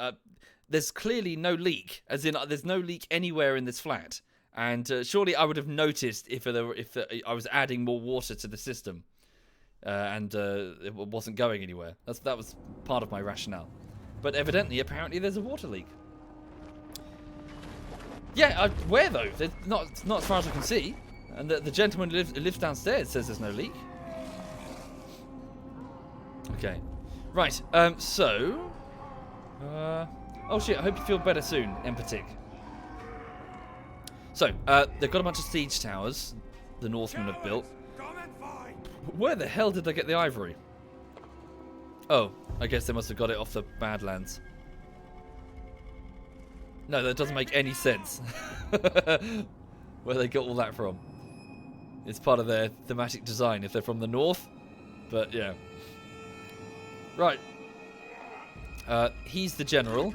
there's clearly no leak. As in, there's no leak anywhere in this flat. And surely I would have noticed if I was adding more water to the system. And it wasn't going anywhere. That was part of my rationale. But evidently, apparently, there's a water leak. Yeah, where though? Not as far as I can see. And the gentleman who lives downstairs says there's no leak. Okay. Right, so... oh shit, I hope you feel better soon, Empatic. So, they've got a bunch of siege towers the Northmen have built. Where the hell did they get the ivory? Oh, I guess they must have got it off the Badlands. No, that doesn't make any sense. Where they got all that from. It's part of their thematic design if they're from the north. But yeah. Right. He's the general.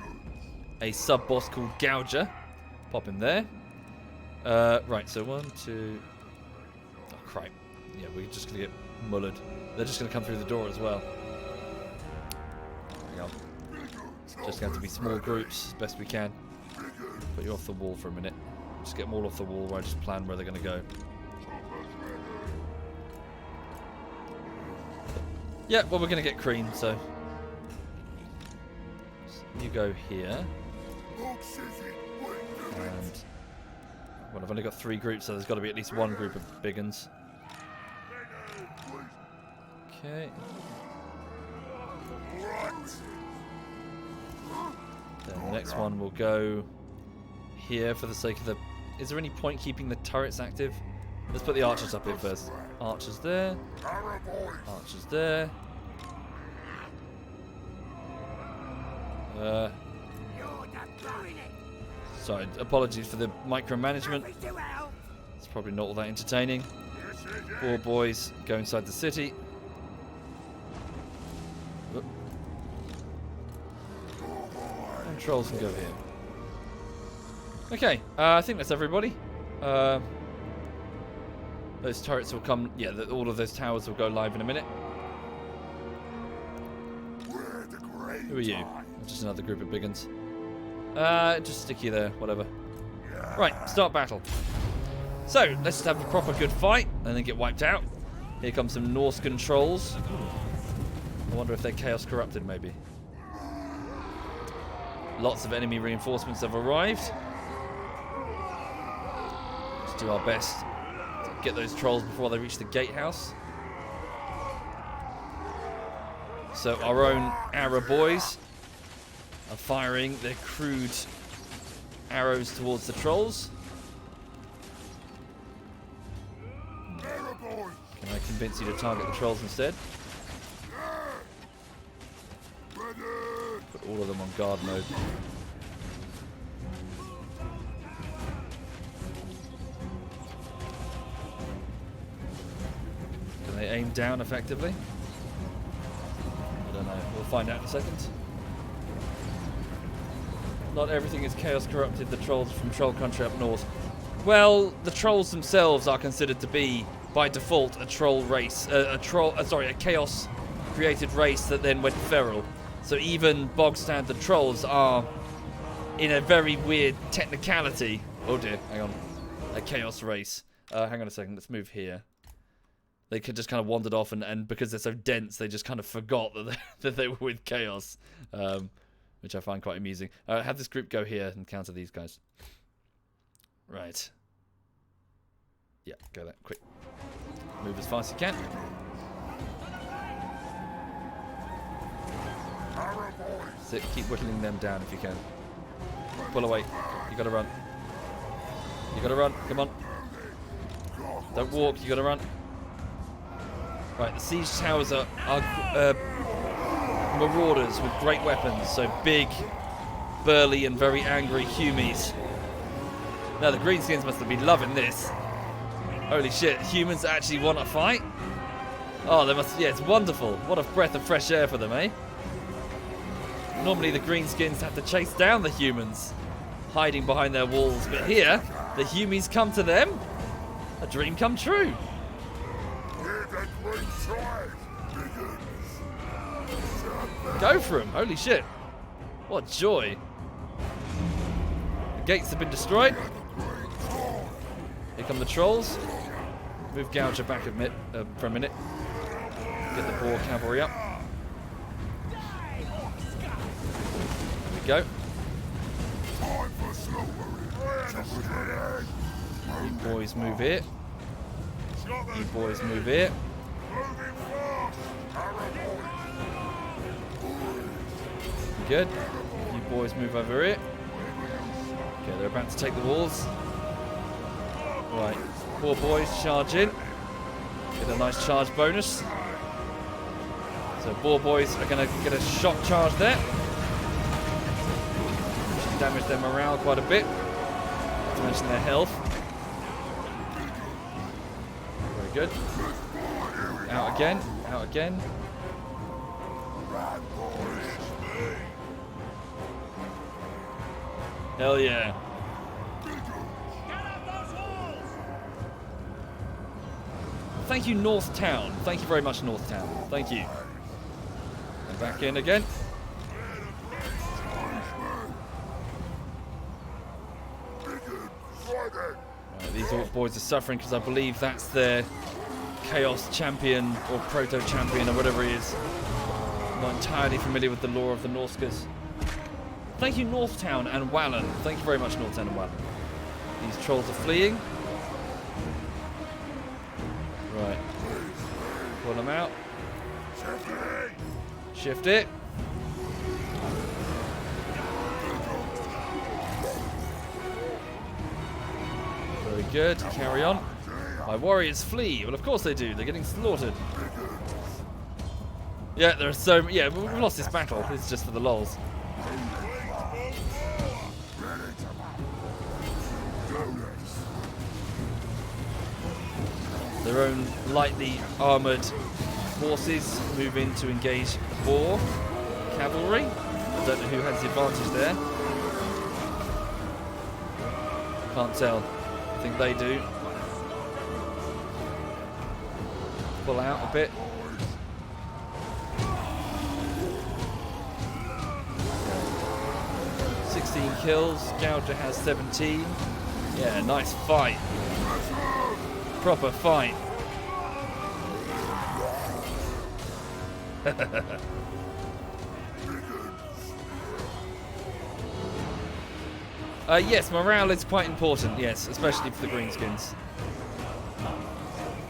A sub-boss called Gouger. Pop him there. Right, so 1, 2... Oh, crap. Yeah, we're just going to get mullered. They're just going to come through the door as well. Hang on. Just going to have to be small groups as best we can. Put you off the wall for a minute. Just get them all off the wall where I just plan where they're going to go. Yeah, well, we're going to get cream, so... You go here. And... Well, I've only got 3 groups, so there's got to be at least one group of big uns. Okay. Then the next one will go here for the sake of the... Is there any point keeping the turrets active? Let's put the archers up here first. Archers there. Archers there. Sorry, apologies for the micromanagement. It's probably not all that entertaining. 4 boys go inside the city. Whoop. And trolls can go here. Okay, I think that's everybody. Those turrets will come... Yeah, all of those towers will go live in a minute. Who are you? Just another group of big uns. Just stick you there, whatever. Right, start battle. So, let's just have a proper good fight and then get wiped out. Here come some Norse controls. I wonder if they're chaos corrupted, maybe. Lots of enemy reinforcements have arrived. Let's do our best to get those trolls before they reach the gatehouse. So our own arrow boys are firing their crude arrows towards the trolls. Can I convince you to target the trolls instead? Put all of them on guard mode. Can they aim down effectively? I don't know. We'll find out in a second. Not everything is chaos corrupted. The trolls from Troll Country up north. Well, the trolls themselves are considered to be, by default, a troll race. A chaos created race that then went feral. So even bog standard trolls are, in a very weird technicality. Oh dear, hang on. A chaos race. Hang on a second. Let's move here. They could just kind of wandered off, and because they're so dense, they just kind of forgot that they were with chaos, which I find quite amusing. Have this group go here and counter these guys. Right. Yeah, go there, quick. Move as fast as you can. Sit, keep whittling them down if you can. Pull away. You gotta run. You gotta run. Come on. Don't walk. You gotta run. Right, the siege towers are marauders with great weapons, so big, burly, and very angry humies. Now the greenskins must have been loving this. Holy shit, humans actually want to fight? Oh, they must. Yeah, it's wonderful. What a breath of fresh air for them, eh? Normally the greenskins have to chase down the humans, hiding behind their walls, but here the humies come to them. A dream come true. Go for him! Holy shit! What joy! The gates have been destroyed. Here come the trolls. Move Gouger back for a minute. Get the boar cavalry up. There we go. You boys move here. You boys move here. Good. You boys move over here. Okay, they're about to take the walls. Right, 4 boys charge in. Get a nice charge bonus. So 4 boys are going to get a shock charge there. Should damage their morale quite a bit. Not to mention their health. Very good. Out again. Out again. Hell yeah. Thank you, North Town. Thank you very much, North Town. Thank you. And back in again. Right, these Orc boys are suffering because I believe that's their Chaos Champion or Proto Champion or whatever he is. I'm not entirely familiar with the lore of the Norskas. Thank you, Northtown and Wallen. Thank you very much, Northtown and Wallen. These trolls are fleeing. Right. Pull them out. Shift it. Very good. Carry on. My warriors flee. Well, of course they do. They're getting slaughtered. Yeah, there are so... Yeah, we've lost this battle. It's just for the lols. Their own lightly armoured forces move in to engage the boar cavalry. I don't know who has the advantage there. Can't tell. I think they do. Pull out a bit. 16 kills. Gouger has 17. Yeah, nice fight. Proper fight. Yes, morale is quite important, yes, especially for the greenskins.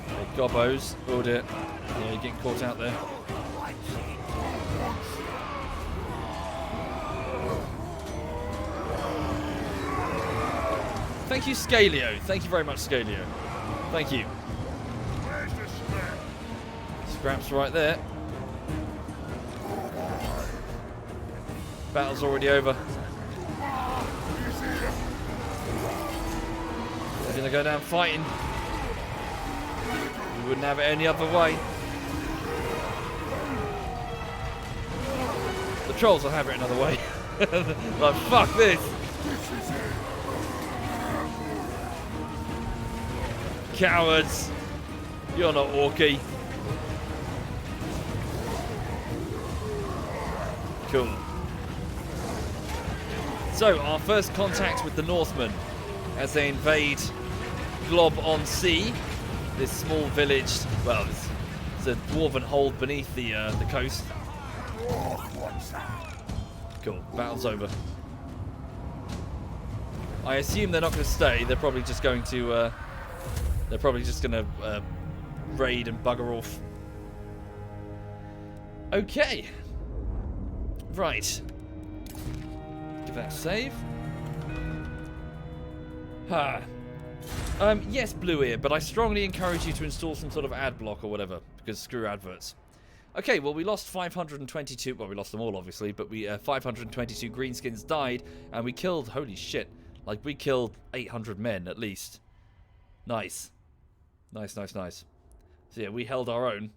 Hey, gobbos. Oh dear. Yeah, you're getting caught out there. Thank you, Scalio. Thank you very much, Scalio. Thank you. Where's the scrap? Scraps right there. Battle's already over. They're gonna go down fighting. We wouldn't have it any other way. The trolls will have it another way. Like, fuck this. Cowards. You're not orky. Cool. So, our first contact with the Northmen as they invade Glob-on-Sea, this small village. Well, it's a dwarven hold beneath the coast. Cool. Battle's over. I assume they're not going to stay. They're probably just going to. They're probably just going to raid and bugger off. Okay. Right. Give that a save. Ha. Yes, Blue Ear, but I strongly encourage you to install some sort of ad block or whatever, because screw adverts. Okay, well, we lost 522. Well, we lost them all, obviously, but we 522 greenskins died, and we killed. Holy shit! Like, we killed 800 men at least. Nice, nice, nice, nice. So yeah, we held our own.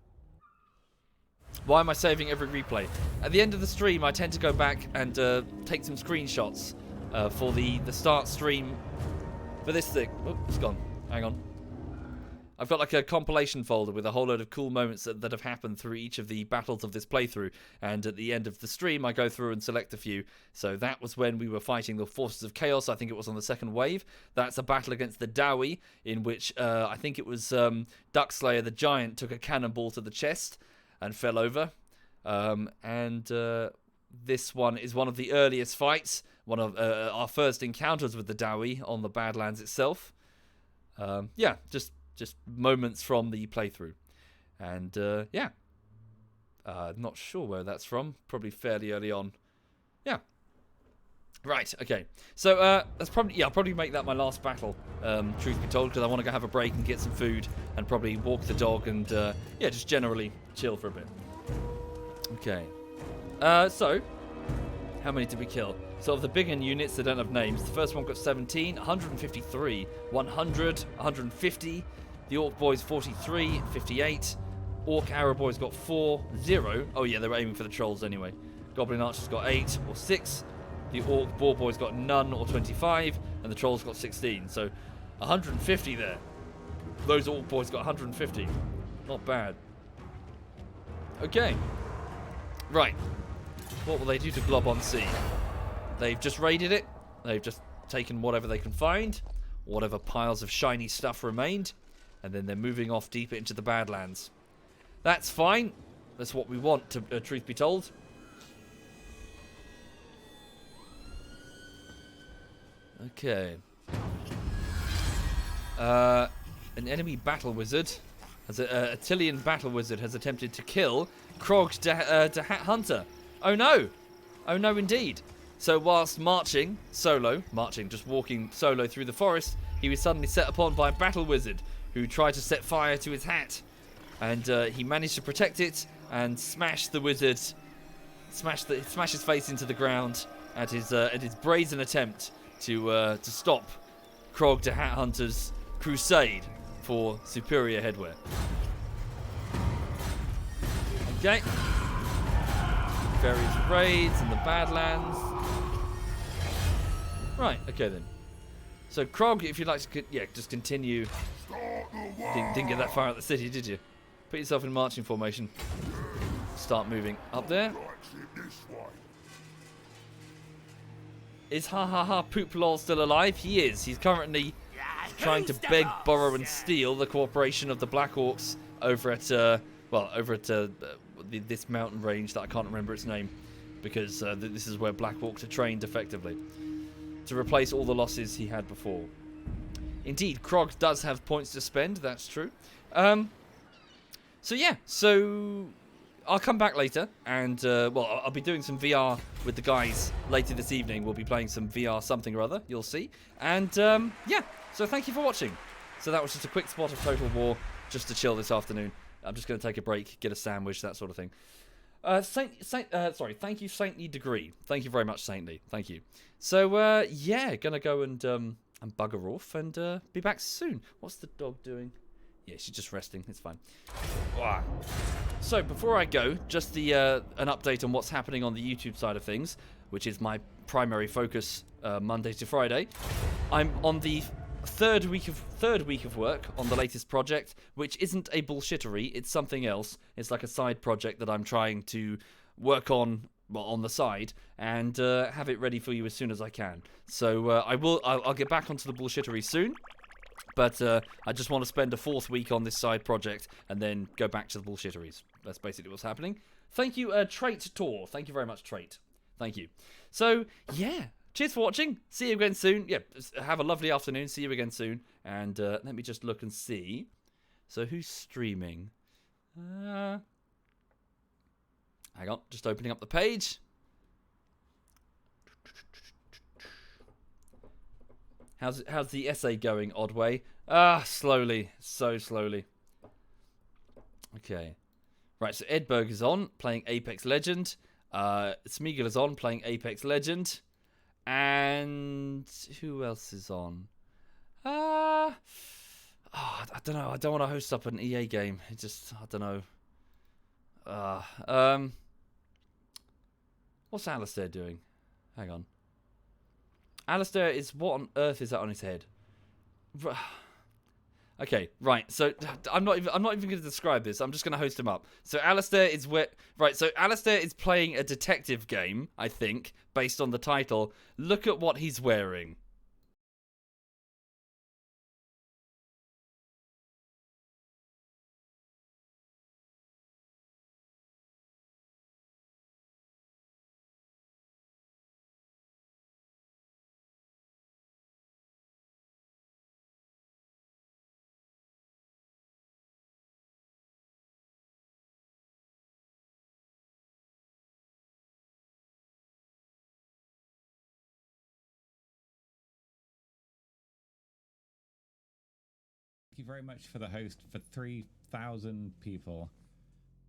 Why am I saving every replay? At the end of the stream, I tend to go back and take some screenshots for the start stream for this thing. Oh, it's gone. Hang on. I've got like a compilation folder with a whole load of cool moments that have happened through each of the battles of this playthrough. And at the end of the stream, I go through and select a few. So that was when we were fighting the Forces of Chaos. I think it was on the second wave. That's a battle against the Dowie, in which I think it was Duckslayer the Giant took a cannonball to the chest and fell over. This one is one of the earliest fights. One of our first encounters with the Dowie on the Badlands itself. Yeah, just moments from the playthrough. And, yeah. Not sure where that's from. Probably fairly early on. Yeah. Right, okay. So, that's probably... Yeah, I'll probably make that my last battle, truth be told, because I want to go have a break and get some food and probably walk the dog and, yeah, just generally chill for a bit. Okay. So, how many did we kill? So of the bigger units that don't have names, the first one got 17, 153, 100, 150. The Orc Boys 43, 58. Orc Arrow Boys got 4, 0. Oh yeah, they were aiming for the trolls anyway. Goblin Archers got 8 or 6. The Orc Boar Boys got none or 25, and the trolls got 16. So 150 there. Those Orc Boys got 150. Not bad. Okay. Right. What will they do to Glob-on-Sea? They've just raided it. They've just taken whatever they can find, whatever piles of shiny stuff remained, and then they're moving off deeper into the Badlands. That's fine. That's what we want, to truth be told. Okay. An enemy battle wizard, a Tillian battle wizard, has attempted to kill Krog the Hat Hunter. Oh no! Oh no, indeed. So whilst just walking solo through the forest, he was suddenly set upon by a battle wizard who tried to set fire to his hat. And he managed to protect it and smash the wizard, smash his face into the ground at his brazen attempt to stop Krog the Hat Hunter's crusade for superior headwear. Okay. Various raids in the Badlands. Right, okay then. So Krog, if you'd like to, just continue. Didn't get that far out the city, did you? Put yourself in marching formation. Start moving up there. Is ha ha ha poop lol still alive? He is. He's currently trying to Who's the beg, boss? borrow, and steal the cooperation of the Black Orcs over at this mountain range that I can't remember its name, because this is where Black Orcs are trained effectively to replace all the losses he had before. Indeed, Krog does have points to spend. That's true. So I'll come back later, and I'll be doing some VR with the guys later this evening. We'll be playing some VR something or other. You'll see. And so thank you for watching. So that was just a quick spot of Total War, just to chill this afternoon. I'm just going to take a break, get a sandwich, that sort of thing. Thank you, Saintly Degree. Thank you very much, Saintly. Thank you. So gonna go and bugger off and be back soon. What's the dog doing? Yeah, she's just resting. It's fine. Wow. So before I go, just the an update on what's happening on the YouTube side of things, which is my primary focus Monday to Friday. I'm on the third week of work on the latest project, which isn't a bullshittery. It's something else. It's like a side project that I'm trying to work on the side and have it ready for you as soon as I can. So I'll get back onto the bullshittery soon. But I just want to spend a fourth week on this side project and then go back to the bullshitteries. That's basically what's happening. Thank you, Trait Tor. Thank you very much, Trait. Thank you. So, yeah. Cheers for watching. See you again soon. Yeah, have a lovely afternoon. See you again soon. And let me just look and see. So, who's streaming? Hang on. Just opening up the page. How's the essay going, Odway? Slowly. So slowly. Okay. Right, so Edberg is on, playing Apex Legend. Smeagol is on, playing Apex Legend. And who else is on? I don't know. I don't want to host up an EA game. It just, I don't know. What's Alistair doing? Hang on. Alistair is, what on earth is that on his head? Okay, right. So I'm not even going to describe this. I'm just going to host him up. So Alistair is So Alistair is playing a detective game, I think, based on the title. Look at what he's wearing. Thank you very much for the host for 3,000 people.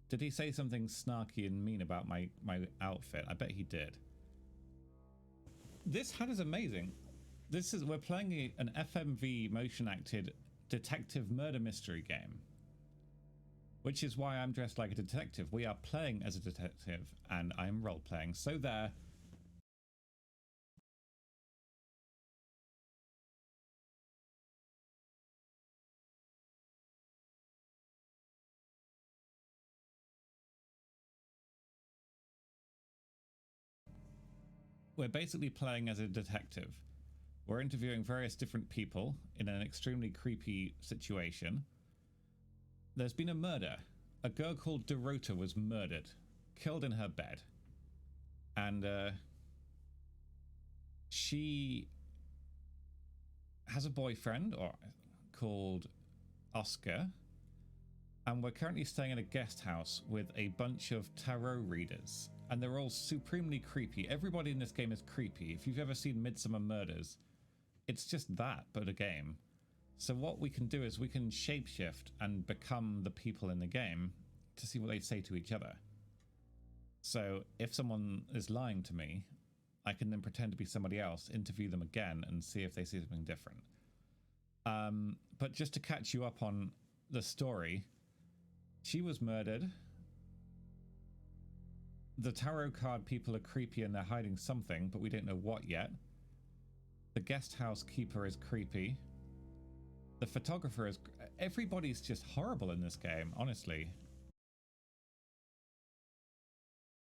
Did he say something snarky and mean about my outfit? I bet he did. This hat is amazing. We're playing an FMV motion acted detective murder mystery game, which is why I'm dressed like a detective. We are playing as a detective and I'm role playing. So there. We're basically playing as a detective. We're interviewing various different people in an extremely creepy situation. There's been a murder. A girl called Dorota was murdered, killed in her bed. And she has a boyfriend called Oscar. And we're currently staying in a guest house with a bunch of tarot readers. And they're all supremely creepy. Everybody in this game is creepy. If you've ever seen Midsummer Murders, it's just that, but a game. So what we can do is we can shapeshift and become the people in the game to see what they say to each other. So if someone is lying to me, I can then pretend to be somebody else, interview them again, and see if they see something different. But just to catch you up on the story, she was murdered. The tarot card people are creepy and they're hiding something, but we don't know what yet. The guest house keeper is creepy. The photographer is... Everybody's just horrible in this game, honestly.